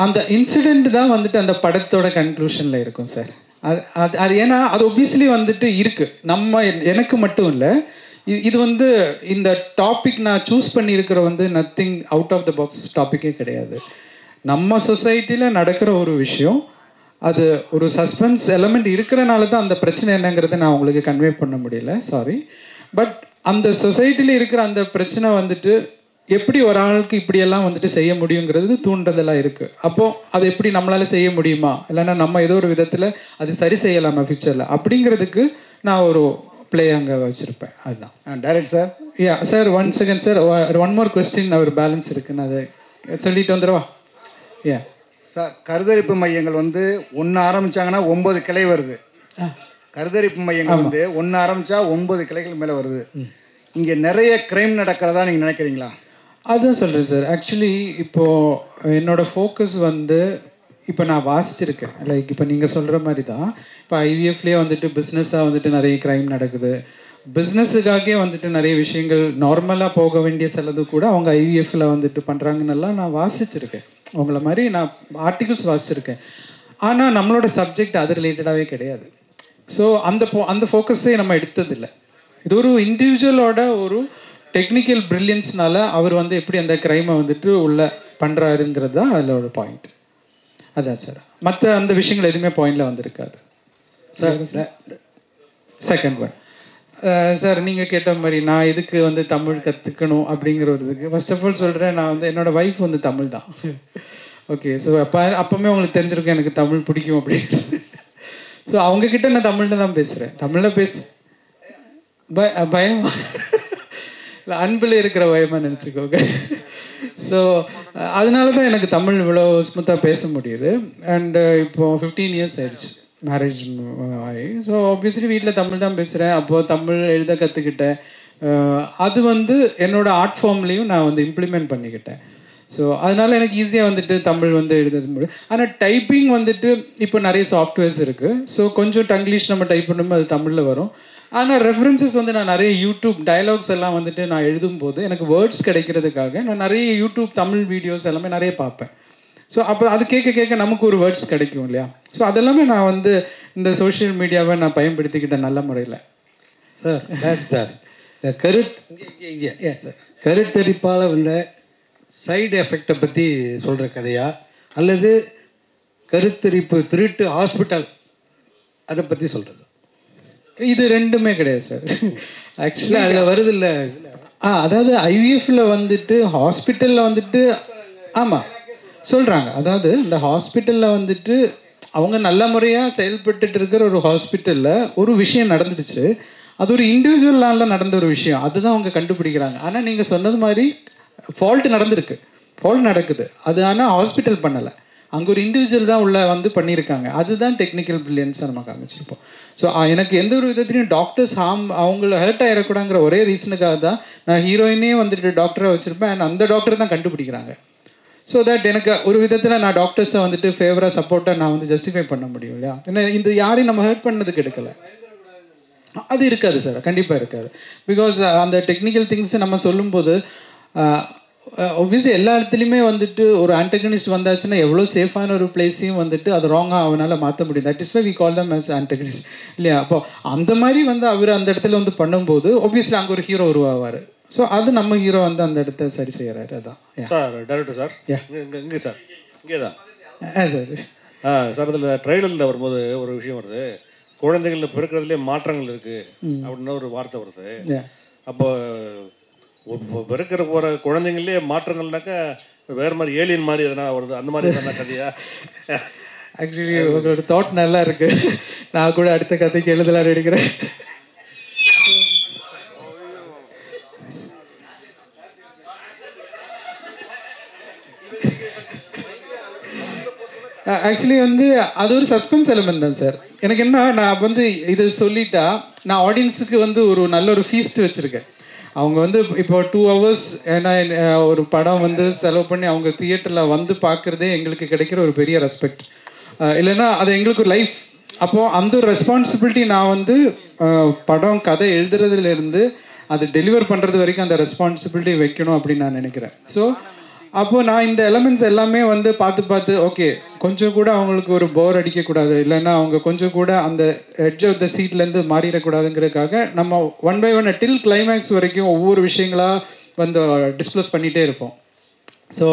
அந்த இன்சிடெண்ட் தான் வந்துட்டு அந்த படத்தோட கன்க்ளூஷனில் இருக்கும் சார். அது ஏன்னா அது ஒப்வியஸ்லி வந்துட்டு இருக்குது. நம்ம எனக்கு மட்டும் இல்லை, இது வந்து இந்த டாபிக் நான் சூஸ் பண்ணியிருக்கிற வந்து nothing out of the box டாப்பிக்கே கிடையாது. நம்ம சொசைட்டியில் நடக்கிற ஒரு விஷயம், அது ஒரு சஸ்பென்ஸ் எலமெண்ட் இருக்கிறனால தான் அந்த பிரச்சனை என்னங்கிறத நான் உங்களுக்கு கன்வே பண்ண முடியல, சாரி. பட் அந்த சொசைட்டியில் இருக்கிற அந்த பிரச்சனை வந்துட்டு எப்படி ஒரு ஆளுக்கு இப்படியெல்லாம் வந்துட்டு செய்ய முடியுங்கிறது தூண்டுதலாக இருக்குது. அப்போது அது எப்படி நம்மளால் செய்ய முடியுமா, இல்லைன்னா நம்ம ஏதோ ஒரு விதத்தில் அது சரி செய்யலாமா ஃபியூச்சரில் அப்படிங்கிறதுக்கு நான் ஒரு ப்ளே அங்கே வச்சுருப்பேன். அதுதான் direct sir. Sir 1 second sir, one more question ஒரு பேலன்ஸ் இருக்குன்னு அதை சொல்லிட்டு வந்துடுவா. சார், கருத்தரிப்பு மையங்கள் வந்து 1 ஆரம்பித்தாங்கன்னா 9 கிளை வருது. கருத்தரிப்பு மையங்கள் வந்து 1 ஆரம்பித்தா 9 கிளைகள் மேலே வருது. இங்கே நிறைய க்ரைம் நடக்கிறதா நீங்கள் நினைக்கிறீங்களா? அதுதான் சொல்கிறேன் சார். ஆக்சுவலி இப்போது என்னோடய ஃபோக்கஸ் வந்து இப்போ நான் வாசிச்சிருக்கேன். லைக் இப்போ நீங்கள் சொல்கிற மாதிரி தான் இப்போ ஐவிஎஃப்லேயே வந்துட்டு பிஸ்னஸாக வந்துட்டு நிறைய க்ரைம் நடக்குது. பிஸ்னஸுக்காகவே வந்துட்டு நிறைய விஷயங்கள் நார்மலாக போக வேண்டிய சிலது கூட அவங்க ஐவிஎஃப்ல வந்துட்டு பண்ணுறாங்கன்னெல்லாம் நான் வாசிச்சிருக்கேன். அவங்கள மாதிரி நான் ஆர்டிகிள்ஸ் வாசிச்சிருக்கேன். ஆனால் நம்மளோட சப்ஜெக்ட் அது ரிலேட்டடாகவே கிடையாது. ஸோ அந்த ஃபோக்கஸே நம்ம எடுத்ததில்லை. இது ஒரு இண்டிவிஜுவலோட ஒரு டெக்னிக்கல் ப்ரில்லியன்ஸ்னால அவர் வந்து எப்படி அந்த க்ரைமை வந்துட்டு உள்ள பண்ணுறாருங்கிறது தான் அதில் ஒரு பாயிண்ட். அதான் சார், மற்ற அந்த விஷயங்கள் எதுவுமே பாயிண்டில் வந்திருக்காது சார். செகண்ட் ஒன் சார், நீங்கள் கேட்ட மாதிரி நான் இதுக்கு வந்து தமிழ் கற்றுக்கணும் அப்படிங்கிற ஒரு இதுக்கு ஃபர்ஸ்ட் ஆஃப் ஆல் சொல்கிறேன், நான் வந்து என்னோடய ஒய்ஃப் வந்து தமிழ் தான். ஓகே, ஸோ அப்போவுமே உங்களுக்கு தெரிஞ்சிருக்கேன் எனக்கு தமிழ் பிடிக்கும் அப்படின்றது. ஸோ அவங்கக்கிட்ட நான் தமிழில் தான் பேசுகிறேன். தமிழில் பயம் இல்லை, அன்பில் இருக்கிற பயமாக நினச்சிக்கோங்க. ஸோ அதனால தான் எனக்கு தமிழ் இவ்வளோ ஸ்மூத்தாக பேச முடியுது. அண்டு இப்போது 15 இயர்ஸ் ஆயிடுச்சு மேரேஜ் ஆகி. ஸோ ஆப்வியஸ்லி வீட்டில் தமிழ் தான் பேசுகிறேன். அப்போது தமிழ் எழுத கற்றுக்கிட்டேன். அது வந்து என்னோடய ஆர்ட் ஃபார்ம்லேயும் நான் வந்து இம்ப்ளிமெண்ட் பண்ணிக்கிட்டேன். ஸோ அதனால் எனக்கு ஈஸியாக வந்துட்டு தமிழ் வந்து எழுத முடியும். ஆனால் டைப்பிங் வந்துட்டு இப்போ நிறைய சாஃப்ட்வேர்ஸ் இருக்குது. ஸோ கொஞ்சம் டங்கிலீஷ் நம்ம டைப் பண்ணும்போது அது தமிழில் வரும். ஆனால் ரெஃபரன்சஸ் வந்து நான் நிறைய யூடியூப் டயலாக்ஸ் எல்லாம் வந்துட்டு நான் எழுதும்போது எனக்கு வேர்ட்ஸ் கிடைக்கிறதுக்காக நான் நிறைய யூடியூப் தமிழ் வீடியோஸ் எல்லாமே நிறைய பார்ப்பேன். ஸோ அப்போ அது கேட்க நமக்கு ஒரு வேர்ட்ஸ் கிடைக்கும் இல்லையா. ஸோ அதெல்லாமே நான் வந்து இந்த சோஷியல் மீடியாவை நான் பயன்படுத்திக்கிட்டேன் நல்ல முறையில். சார் சார் கருத்தரிப்பால் வந்த சைடு எஃபெக்டை பற்றி சொல்கிற கதையா அல்லது கருத்தரிப்பு திருட்டு ஹாஸ்பிட்டல் அதை பற்றி சொல்கிறது? இது ரெண்டுமே கிடையாது சார். ஆக்சுவலி அதில் வருது இல்லை. அதாவது ஐவிஎஃப்ல வந்துட்டு ஹாஸ்பிட்டலில் வந்துட்டு ஆமாம் சொல்கிறாங்க. அதாவது இந்த ஹாஸ்பிட்டலில் வந்துட்டு அவங்க நல்ல முறையாக செயல்பட்டுட்டு இருக்கிற ஒரு ஹாஸ்பிட்டலில் ஒரு விஷயம் நடந்துடுச்சு. அது ஒரு இண்டிவிஜுவலால் நடந்த ஒரு விஷயம், அதுதான் அவங்க கண்டுபிடிக்கிறாங்க. ஆனால் நீங்கள் சொன்னது மாதிரி ஃபால்ட் நடக்குது. அது ஆனால் ஹாஸ்பிட்டல் பண்ணலை, அங்கே ஒரு இண்டிவிஜுவல் தான் உள்ள வந்து பண்ணியிருக்காங்க. அதுதான் டெக்னிக்கல் பிரில்லியன்ஸாக நம்ம காமிச்சிருப்போம். ஸோ எனக்கு எந்த ஒரு விதத்துலையும் டாக்டர்ஸ் அவங்கள ஹர்ட் ஆகிடக்கூடாங்கிற ஒரே ரீசனுக்காக தான் நான் ஹீரோயினே வந்துட்டு டாக்டராக வச்சுருப்பேன். அண்ட் அந்த டாக்டர் தான் கண்டுபிடிக்கிறாங்க. ஸோ தட் எனக்கு ஒரு விதத்தில் நான் டாக்டர்ஸை வந்துட்டு ஃபேவராக சப்போர்ட்டாக நான் வந்து ஜஸ்டிஃபை பண்ண முடியும் இல்லையா. ஏன்னா இந்த யாரையும் நம்ம ஹர்ட் பண்ணதுக்கு எடுக்கலை. அது இருக்காது சார், கண்டிப்பாக இருக்காது. பிகாஸ் அந்த டெக்னிக்கல் திங்ஸ் நம்ம சொல்லும்போது ஒப்வியஸ்லி எல்லா இடத்துலையுமே வந்துட்டு ஒரு ஆன்டகனிஸ்ட் வந்தாச்சுன்னா எவ்வளோ சேஃபான ஒரு பிளேஸையும் வந்துட்டு அது ராங்காக அவனால் மாற்ற முடியும். That is why we call them as antagonist இல்லையா. அப்போ அந்த மாதிரி வந்து அவர் அந்த இடத்துல வந்து பண்ணும்போது ஒப்வியஸ்லி அங்கே ஒரு ஹீரோ உருவாவார். ஸோ அது நம்ம ஹீரோ வந்து அந்த இடத்த சரி செய்கிறாரு. அதான் சார் டேரக்டர் சார். இங்கே சார் இங்கே தான் சார். சார் அதில் ட்ரெய்லரில் வரும்போது ஒரு விஷயம் வருது, குழந்தைகளில் பிறக்கிறதுலே மாற்றங்கள் இருக்குது அப்படின்னு ஒரு வார்த்தை வருது. அப்போ பிறக்கிற போகிற குழந்தைங்களே மாற்றங்கள்னாக்கா வேறு மாதிரி ஏலியன் மாதிரி எதனா வருது, அந்த மாதிரி எதனா கதையா? ஆக்சுவலி உங்களோட தாட் நல்லா இருக்கு. நான் கூட அடுத்த கதைக்கு எழுதலாம் எடுக்கிறேன். ஆக்சுவலி வந்து அது ஒரு சஸ்பென்ஸ் எலிமெண்ட் தான் சார். எனக்கு என்ன, நான் வந்து இது சொல்லிட்டா நான் ஆடியன்ஸுக்கு வந்து ஒரு நல்ல ஒரு ஃபீஸ்ட் வச்சுருக்கேன். அவங்க வந்து இப்போ 2 hours ஏன்னா ஒரு படம் வந்து செலவு பண்ணி அவங்க தியேட்டரில் வந்து பார்க்குறதே எங்களுக்கு கிடைக்கிற ஒரு பெரிய ரெஸ்பெக்ட். இல்லைன்னா அது எங்களுக்கு ஒரு லைஃப். அப்போது அந்த ஒரு ரெஸ்பான்சிபிலிட்டி நான் வந்து படம் கதை எழுதுறதுலேருந்து அது டெலிவர் பண்ணுறது வரைக்கும் அந்த ரெஸ்பான்சிபிலிட்டி வைக்கணும் அப்படின்னு நான் நினைக்கிறேன். ஸோ அப்போது நான் இந்த எலமெண்ட்ஸ் எல்லாமே வந்து பார்த்து ஓகே கொஞ்சம் கூட அவங்களுக்கு ஒரு போர் அடிக்கக்கூடாது, இல்லைன்னா அவங்க கொஞ்சம் கூட அந்த எட்ஜ் ஆஃப் த சீட்லேருந்து மாறிடக்கூடாதுங்கிறதுக்காக நம்ம 1 by 1 டில் கிளைமேக்ஸ் வரைக்கும் ஒவ்வொரு விஷயங்களாக வந்து டிஸ்க்ளோஸ் பண்ணிகிட்டே இருப்போம். ஸோ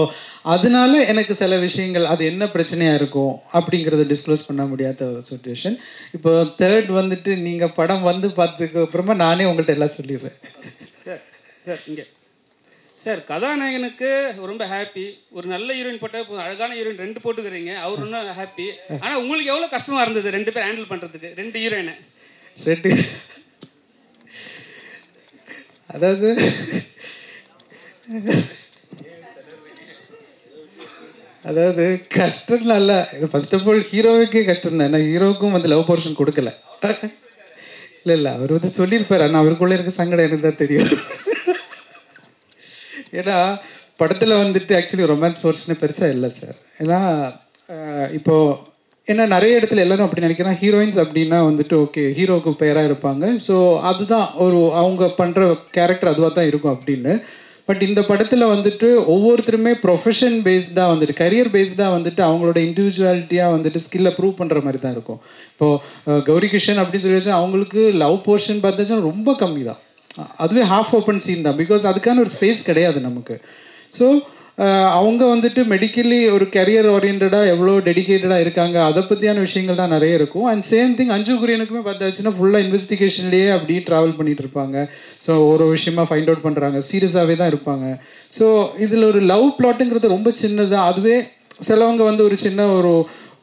அதனால எனக்கு சில விஷயங்கள் அது என்ன பிரச்சனையாக இருக்கும் அப்படிங்கிறத டிஸ்க்ளோஸ் பண்ண முடியாத ஒரு சுச்சுவேஷன். இப்போ தேர்ட் வந்துட்டு நீங்கள் படம் வந்து பார்த்ததுக்கு அப்புறமா நானே உங்கள்கிட்ட எல்லாம் சொல்லிடுறேன். சார் இங்கே சார் கதாநாயகனுக்கு ரொம்ப ஹாப்பி, ஒரு நல்ல ஹீரோயின் போட்டால் அழகான ஹீரோயின் 2 போட்டுக்கிறீங்க, அவர் இன்னும் ஹாப்பி. ஆனால் உங்களுக்கு எவ்வளோ கஷ்டமாக இருந்தது 2 பேர் ஹேண்டில் பண்ணுறதுக்கு, 2 ஹீரோயினை? அதாவது அதாவது கஷ்டம் இல்லை. ஃபர்ஸ்ட் ஆஃப் ஆல் ஹீரோவுக்கே கஷ்டம் தான். ஏன்னா ஹீரோவுக்கும் வந்து லவ் போர்ஷன் கொடுக்கல. இல்லை அவர் வந்து சொல்லியிருப்பார், ஆனால் அவருக்குள்ளே இருக்க சங்கடம் எனக்கு தான் தெரியும். ஏன்னா படத்தில் வந்துட்டு ஆக்சுவலி ரொமான்ஸ் போர்ஷனே பெருசாக இல்லை சார். ஏன்னா இப்போது ஏன்னா நிறைய இடத்துல எல்லோரும் அப்படி நினைக்கிறேன், ஹீரோயின்ஸ் அப்படின்னா வந்துட்டு ஓகே ஹீரோவுக்கு பேராக இருப்பாங்க, ஸோ அதுதான் ஒரு அவங்க பண்ணுற கேரக்டர் அதுவாக தான் இருக்கும் அப்படின்னு. பட் இந்த படத்தில் வந்துட்டு ஒவ்வொருத்தருமே ப்ரொஃபஷன் பேஸ்டாக வந்துட்டு கரியர் பேஸ்டாக வந்துட்டு அவங்களோட இண்டிவிஜுவாலிட்டியாக வந்துட்டு ஸ்கில்லை ப்ரூவ் பண்ணுற மாதிரி தான் இருக்கும். இப்போது கௌரி கிருஷ்ணன் அப்படின்னு சொல்லி வச்சா அவங்களுக்கு லவ் போர்ஷன் பார்த்தாச்சும் ரொம்ப கம்மி தான், அதுவே ஹாஃப் ஓப்பன் சீன் தான், பிகாஸ் அதுக்கான ஒரு ஸ்பேஸ் கிடையாது நமக்கு. ஸோ அவங்க வந்துட்டு மெடிக்கலி ஒரு கரியர் ஓரியன்டாக எவ்வளோ டெடிக்கேட்டடாக இருக்காங்க, அதை பற்றியான விஷயங்கள் தான் நிறைய இருக்கும். அண்ட் சேம் திங் அஞ்சு குரியனுக்குமே பார்த்தாச்சுன்னா ஃபுல்லாக இன்வெஸ்டிகேஷன்லேயே அப்படியே ட்ராவல் பண்ணிகிட்டு இருப்பாங்க. ஸோ ஒரு விஷயமா ஃபைண்ட் அவுட் பண்ணுறாங்க, சீரியஸாகவே தான் இருப்பாங்க. ஸோ இதில் ஒரு லவ் பிளாட்டுங்கிறது ரொம்ப சின்னதாக, அதுவே சிலவங்க வந்து ஒரு சின்ன ஒரு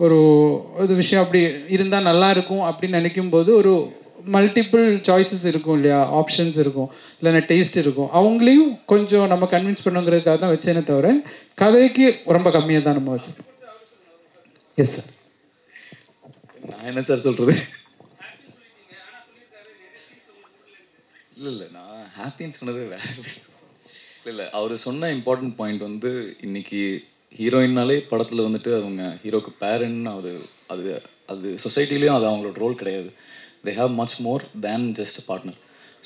ஒரு விஷயம் அப்படி இருந்தால் நல்லா இருக்கும் அப்படின்னு நினைக்கும்போது ஒரு மல்டிபிள் சாய்ஸஸ் இருக்கும் இல்லையா, ஆப்ஷன்ஸ் இருக்கும், இல்லைன்னா டேஸ்ட் இருக்கும், அவங்களையும் கொஞ்சம் நம்ம கன்வின்ஸ் பண்ணுங்கிறதுக்காக தான் வச்சேனே தவிர கதைக்கு ரொம்ப கம்மியாக தான் நம்ம வச்சுருக்கோம். Yes sir. நான் என்ன சார் சொல்கிறது? இல்லை நான் ஹாப்பின்னு சொன்னது வேற. இல்லை அவர் சொன்ன இம்பார்ட்டன்ட் பாயிண்ட் வந்து இன்னைக்கு ஹீரோயின்னாலே படத்தில் வந்துட்டு அவங்க ஹீரோக்கு பேரன்னு அது சொசைட்டிலையும் அது அவங்களோட ரோல் கிடையாது. they have much more than just a partner.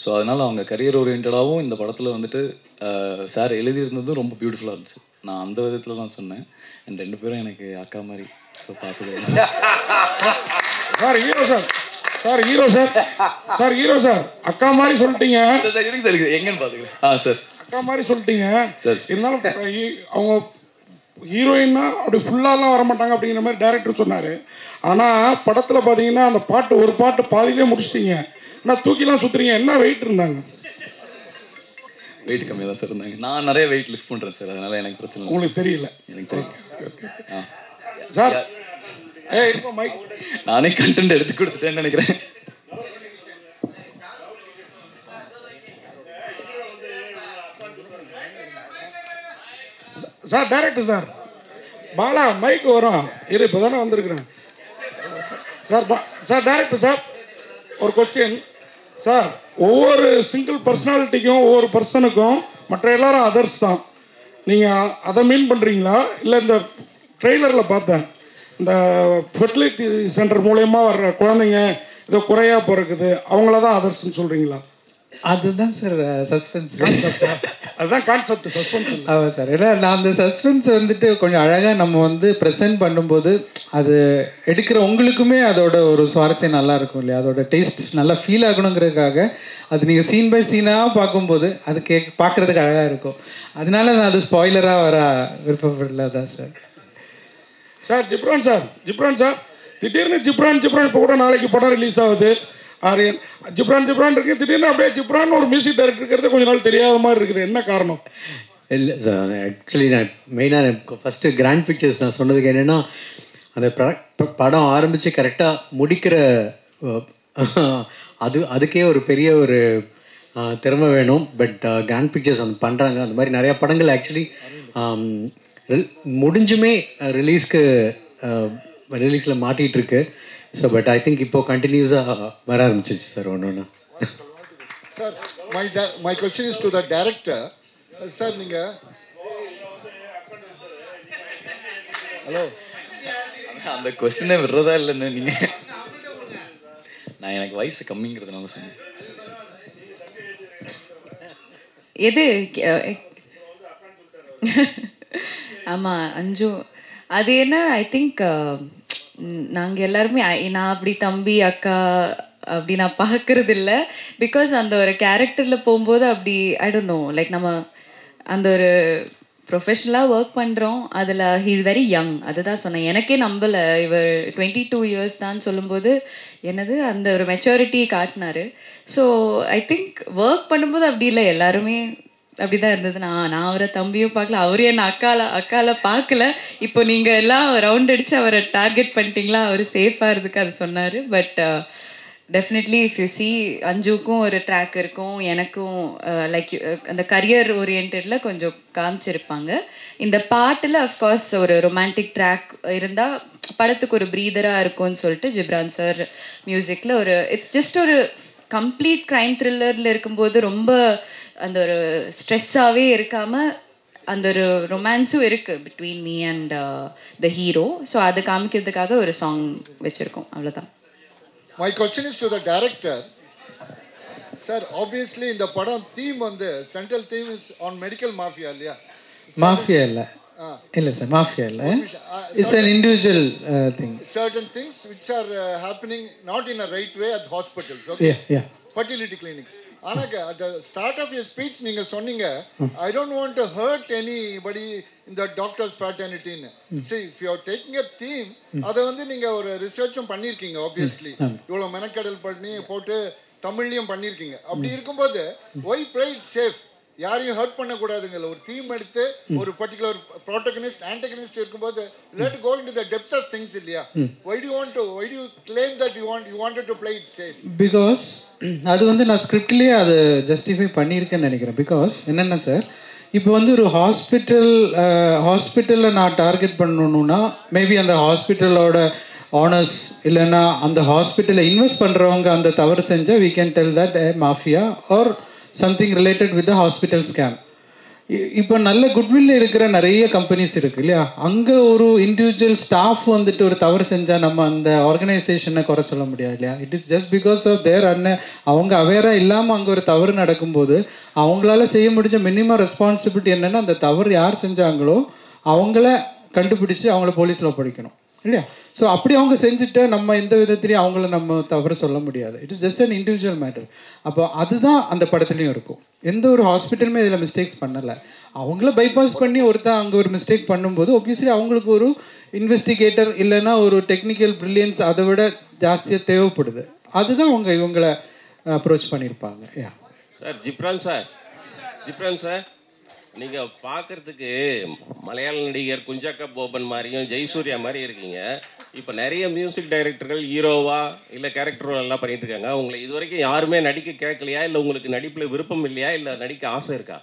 So அதனால் அவங்க கரியர் ஓரியன்டாகவும் இந்த படத்தில் வந்துட்டு சார் எழுதியிருந்ததும் ரொம்ப பியூட்டிஃபுல்லாக இருந்துச்சு. நான் அந்த விதத்தில் தான் சொன்னேன். அண்ட் 2 பேரும் எனக்கு அக்கா மாதிரி. ஸோ பார்த்துக்கலாம் sir. Hero sir sir hero sir sir hero sir அக்கா மாதிரி சொல்லிட்டீங்க சார். எனக்கு சார் எங்கன்னு பார்த்துக்கலாம். சார் அக்கா மாதிரி சொல்லிட்டீங்க சார். இருந்தாலும் அவங்க ஹீரோயின்னா அப்படி ஃபுல்லாலாம் வரமாட்டாங்க அப்படிங்கிற மாதிரி டேரக்டர் சொன்னார். ஆனால் படத்தில் பார்த்தீங்கன்னா அந்த பாட்டு ஒரு பாட்டு பாதியிலே முடிச்சிட்டிங்க, ஆனால் தூக்கிலாம் சுற்றுறீங்க. என்ன வெயிட் இருந்தாங்க? வெயிட் கம்மியாக தான் சார் இருந்தாங்க. நான் நிறைய வெயிட் லிஃப்ட் பண்ணுறேன் சார், அதனால் எனக்கு பிரச்சனை இல்லை. உங்களுக்கு தெரியல? எனக்கு தெரியும் சார். இப்போ மைக் நானே கண்டென்ட் எடுத்து கொடுத்துட்டேன்னு நினைக்கிறேன். Sir director sir Bala mike வரும் இரு, இப்போ தானே வந்திருக்கிறேன் சார். சார் டைரக்டர் சார் ஒரு கொஸ்டின் சார். ஒவ்வொரு சிங்கிள் பர்சனாலிட்டிக்கும் ஒவ்வொரு பர்சனுக்கும் மற்ற எல்லாரும் அதர்ஸ் தான். நீங்கள் அதை மீன் பண்ணுறீங்களா? இல்லை இந்த ட்ரெய்லரில் பார்த்தேன் இந்த ஃபெர்டிலிட்டி சென்டர் மூலயமா வர்ற குழந்தைங்க ஏதோ குறையாக பிறக்குது, அவங்கள தான் அதர்ஸ்ன்னு சொல்கிறீங்களா? அதுதான் சார் சஸ்பென்ஸ். அதுதான் கான்செப்ட், சஸ்பென்ஸ். ஆமாம் சார். ஏன்னா நான் அந்த சஸ்பென்ஸ் வந்துட்டு கொஞ்சம் அழகாக நம்ம வந்து ப்ரெசென்ட் பண்ணும்போது அது எடுக்கிற உங்களுக்குமே அதோட ஒரு சுவாரஸ்யம் நல்லா இருக்கும் இல்லையா, அதோட டேஸ்ட் நல்லா ஃபீல் ஆகணுங்கிறதுக்காக அது நீங்கள் சீன் பை சீனாக பார்க்கும்போது அது பார்க்குறதுக்கு அழகாக இருக்கும். அதனால நான் அது ஸ்பாய்லராக வர விருப்பப்படல தான் சார். சார் ஜிப்ரான் சார் திடீர்னு ஜிப்ரான் இப்போ கூட நாளைக்கு படம் ரிலீஸ் ஆகுது. ஆரியன் ஜிப்ரான் இருக்கு, திடீர்னு அப்படியே ஜிப்ரான் ஒரு மியூசிக் டைரக்டர் இருக்கிறது கொஞ்ச நாள் தெரியாத மாதிரி இருக்குது. என்ன காரணம்? இல்லை சார், ஆக்சுவலி நான் மெயினாக ஃபஸ்ட்டு கிராண்ட் பிக்சர்ஸ் நான் சொன்னதுக்கு என்னென்னா, அந்த படம் ஆரம்பித்து கரெக்டாக முடிக்கிற அதுக்கே ஒரு பெரிய ஒரு திறமை வேணும். பட் கிராண்ட் பிக்சர்ஸ் அந்த பண்ணுறாங்க. அந்த மாதிரி நிறையா படங்கள் ஆக்சுவலி முடிஞ்சுமே ரிலீஸில் மாட்டிகிட்ருக்கு. ஸோ பட் ஐ திங்க் இப்போது கண்டினியூஸாக வர ஆரம்பிச்சிச்சு சார் ஒன்று ஒன்று. Sir my question is to the director. Sir நீங்கள் ஹலோ அந்த கொஸ்டினை விடுறதா இல்லைன்னு நீங்கள், நான் எனக்கு வயசு கம்மிங்கிறதுனால சொன்னேன். எது ஆமாம் அஞ்சு அது என்ன, ஐ திங்க் நாங்கள் எல்லாருமே நான் அப்படி தம்பி அக்கா அப்படி நான் பார்க்கறது இல்லை. பிகாஸ் அந்த ஒரு கேரக்டரில் போகும்போது அப்படி ஐ டோன்ட் நோ, லைக் நம்ம அந்த ஒரு ப்ரொஃபஷ்னலாக ஒர்க் பண்ணுறோம். அதில் ஹீ இஸ் வெரி யங். அதுதான் சொன்னேன், எனக்கே நம்பலை இவர் 22 years தான் சொல்லும்போது என்னது அந்த ஒரு மெச்சூரிட்டி காட்டினார். ஸோ ஐ திங்க் ஒர்க் பண்ணும்போது அப்படி இல்லை, எல்லாருமே அப்படி தான் இருந்தது. நான் அவரை தம்பியும் பார்க்கல, அவரையும் என்ன அக்கால பார்க்கல. இப்போ நீங்கள் எல்லாம் ரவுண்ட் அடித்து அவரை டார்கெட் பண்ணிட்டீங்களா, அவர் சேஃபாக இருந்துக்கு அது சொன்னார். But definitely if you see அஞ்சுக்கும் ஒரு ட்ராக் இருக்கும், எனக்கும் லைக் அந்த கரியர் ஓரியன்டில் கொஞ்சம் காமிச்சிருப்பாங்க. இந்த பாட்டில் அஃப்கோர்ஸ் ஒரு ரொமான்டிக் ட்ராக் இருந்தால் படத்துக்கு ஒரு ப்ரீதராக இருக்கும்னு சொல்லிட்டு ஜிப்ரான் சார் மியூசிக்கில் ஒரு இட்ஸ் ஜஸ்ட் ஒரு கம்ப்ளீட் க்ரைம் த்ரில்லரில் இருக்கும்போது ரொம்ப அந்த ஒரு ஸ்ட்ரெஸ்ஸாகவே இருக்காமல் அந்த ஒரு ரொமான்ஸும் இருக்குது between me and the hero. So அதை காமிக்கிறதுக்காக ஒரு சாங் வச்சுருக்கோம், அவ்வளோதான். My question is to the director. Sir, obviously in the padam theme on the central theme is on medical mafia இல்லையா? மாஃபியா இல்லை இல்லை சார், மாஃபியா இல்லை. It's an individual thing. Certain things which are happening not in a right way at hospitals. Okay. Yeah. Fertility clinics. ஆனால் at the start of your speech நீங்கள் சொன்னீங்க I don't want to hurt anybody in the doctor's fraternity. See, if you are taking a theme, அதை வந்து நீங்கள் ஒரு ரிசர்ச்சும் பண்ணியிருக்கீங்க obviously, இவ்வளோ மெனக்கடல் பண்ணி போட்டு தமிழ்லையும் பண்ணியிருக்கீங்க. அப்படி இருக்கும்போது why play it safe? யாரையும் ஹர்ட் பண்ணக்கூடாதுங்க. ஒரு தீம் எடுத்து ஒரு பர்டிகுலர் ப்ரோட்டகனிஸ்ட் ஆன்டகனிஸ்ட் இருக்கும்போது let go into the depth of things இல்லையா? why do you claim that you wanted to play it safe? Because அது வந்து நான் ஸ்கிரிப்ட்லேயே அது ஜஸ்டிஃபை பண்ணியிருக்கேன்னு நினைக்கிறேன். பிகாஸ் என்னென்ன சார், இப்போ வந்து ஒரு ஹாஸ்பிட்டலில் நான் டார்கெட் பண்ணணுன்னா மேபி அந்த ஹாஸ்பிட்டலோட ஆனர்ஸ் இல்லைன்னா அந்த ஹாஸ்பிட்டலில் இன்வெஸ்ட் பண்ணுறவங்க அந்த தவறு செஞ்சால் we can tell that a mafia or something related with the hospital scam. இப்போ நல்ல குட்வில் இருக்கிற நிறைய கம்பெனிஸ் இருக்குது இல்லையா, அங்கே ஒரு இண்டிவிஜுவல் ஸ்டாஃப் வந்துட்டு ஒரு தவறு செஞ்சால் நம்ம அந்த ஆர்கனைசேஷனை குறை சொல்ல முடியாது இல்லையா. It is just because of their அவங்க அவேராக இல்லாமல் அங்கே ஒரு தவறு நடக்கும்போது அவங்களால செய்ய முடிஞ்ச மினிமம் ரெஸ்பான்சிபிலிட்டி என்னென்னா அந்த தவறு யார் செஞ்சாங்களோ அவங்கள கண்டுபிடிச்சி அவங்கள போலீஸில் ஒப்படைக்கணும் இல்லையா. ஸோ அப்படி அவங்க செஞ்சுட்டு நம்ம எந்த விதத்துலையும் அவங்கள நம்ம தவறு சொல்ல முடியாது. It is just an individual matter. அப்போ அதுதான் அந்த படத்துலையும் இருக்கும். எந்த ஒரு ஹாஸ்பிட்டலுமே இதில் மிஸ்டேக்ஸ் பண்ணலை. அவங்கள பைபாஸ் பண்ணி ஒருத்தன் அங்கே ஒரு மிஸ்டேக் பண்ணும்போது ஒப்வியஸ்லி அவங்களுக்கு ஒரு இன்வெஸ்டிகேட்டர் இல்லைன்னா ஒரு டெக்னிக்கல் ப்ரில்லியன்ஸ் அதை விட ஜாஸ்தியாக தேவைப்படுது. அதுதான் அவங்க இவங்களை அப்ரோச் பண்ணியிருப்பாங்க. யா சார் ஜிப்ரான் சார் நீங்கள் பார்க்குறதுக்கு மலையாள நடிகர் குஞ்சாக்கா போபன் மாதிரியும் ஜெயசூர்யா மாதிரி இருக்கீங்க. இப்போ நிறைய மியூசிக் டைரக்டர்கள் ஹீரோவா இல்லை கேரக்டர் எல்லாம் பண்ணிட்டு இருக்காங்க. உங்களை இது வரைக்கும் யாருமே நடிக்க கேட்கலையா, இல்லை உங்களுக்கு நடிப்பில் விருப்பம் இல்லையா, இல்லை நடிக்க ஆசை இருக்கா?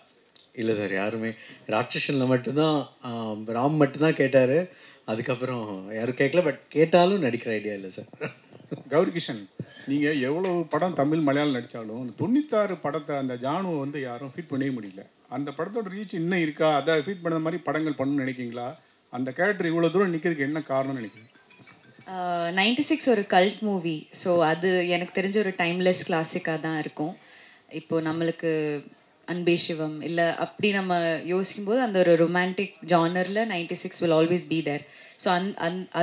இல்லை சார், யாருமே ராட்சசனில் மட்டும்தான் ராம் மட்டும்தான் கேட்டார். அதுக்கப்புறம் யாரும் கேட்கல. பட் கேட்டாலும் நடிக்கிற ஐடியா இல்லை சார். கௌரி கிஷன், நீங்கள் எவ்வளோ படம் தமிழ் மலையாளம் நடித்தாலும் அந்த 96 படத்தை அந்த ஜானுவை வந்து யாரும் ஃபீட் பண்ணவே முடியல. அந்த படத்தோட ரீச் இன்னும் இருக்கா? அதை ஃபீட் பண்ண மாதிரி படங்கள் பண்ணணும்னு நினைக்கிங்களா? அந்த கேரக்டர் இவ்வளோ தூரம் நிற்கிறதுக்கு என்ன காரணம்னு நினைக்கிறீங்க? 96 ஒரு கல்ட் மூவி. ஸோ அது எனக்கு தெரிஞ்ச ஒரு டைம்லெஸ் கிளாசிக்காக தான் இருக்கும். இப்போது நம்மளுக்கு அன்பே சிவம் இல்லை அப்படி நம்ம யோசிக்கும்போது அந்த ஒரு ரொமான்டிக் ஜானரில் 96 will always be there. So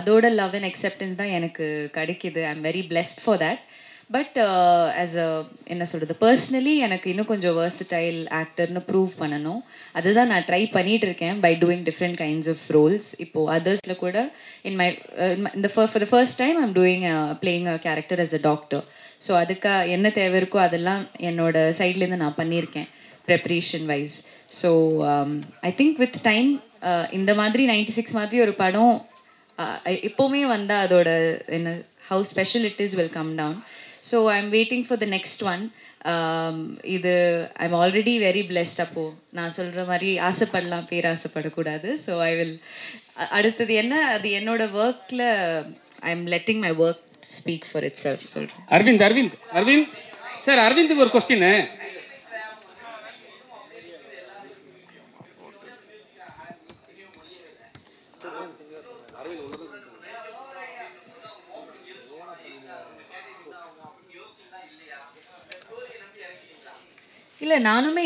அதோட லவ் அண்ட் அக்செப்டன்ஸ் தான் எனக்கு கிடைக்கிது. I am very blessed for that. But as a என்ன சொல்கிறது, பர்சனலி எனக்கு இன்னும் கொஞ்சம் versatile ஆக்டர்னு ப்ரூவ் பண்ணணும். அதுதான் நான் ட்ரை பண்ணிகிட்டு இருக்கேன் by doing different kinds of roles. இப்போது அதர்ஸில் கூட for the first time I'm doing playing a character as a doctor. So அதுக்காக என்ன தேவை இருக்கோ அதெல்லாம் என்னோட சைட்லேருந்து நான் பண்ணியிருக்கேன் preparation wise. So I think with time இந்த மாதிரி 96 மாதிரி ஒரு படம் எப்போவுமே வந்தால் அதோட என்ன how special it is will come down. So I am waiting for the next one. இது I am already very blessed. அப்போது நான் சொல்கிற மாதிரி ஆசைப்படலாம், பேராசைப்படக்கூடாது. ஸோ ஐ வில் அடுத்தது என்ன, அது என்னோட ஒர்க்கில் I am letting my work speak for it self சொல்கிறேன். அரவிந்த் சார், அரவிந்துக்கு ஒரு கொஸ்டின். இல்லை,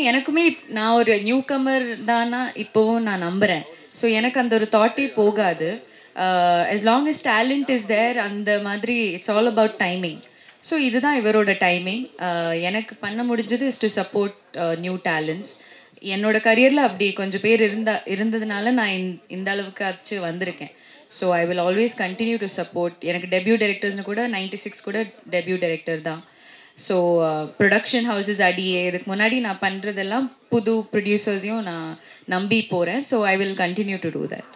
எனக்குமே நான் ஒரு நியூ கமர் தானா இப்போவும் நான் நம்புகிறேன். ஸோ எனக்கு அந்த ஒரு தாட்டே போகாது. as long as talent is there, அந்த மாதிரி it's all about timing. So இதுதான் இவரோட டைமிங். எனக்கு பண்ண முடிஞ்சது is to support new talents. என்னோட கரியரில் அப்படி கொஞ்சம் பேர் இருந்ததுனால நான் இந்த அளவுக்கு ஆச்சு வந்திருக்கேன். So I will always continue to support. எனக்கு டெபியூ டைரக்டர்ஸ்னு கூட 96 கூட டெபியூ டைரக்டர் தான். ஸோ ப்ரொடக்ஷன் ஹவுசஸ் அடியே இதுக்கு முன்னாடி நான் பண்ணுறதெல்லாம் புது ப்ரொடியூசர்ஸையும் நான் நம்பி போகிறேன். So I will continue to do that.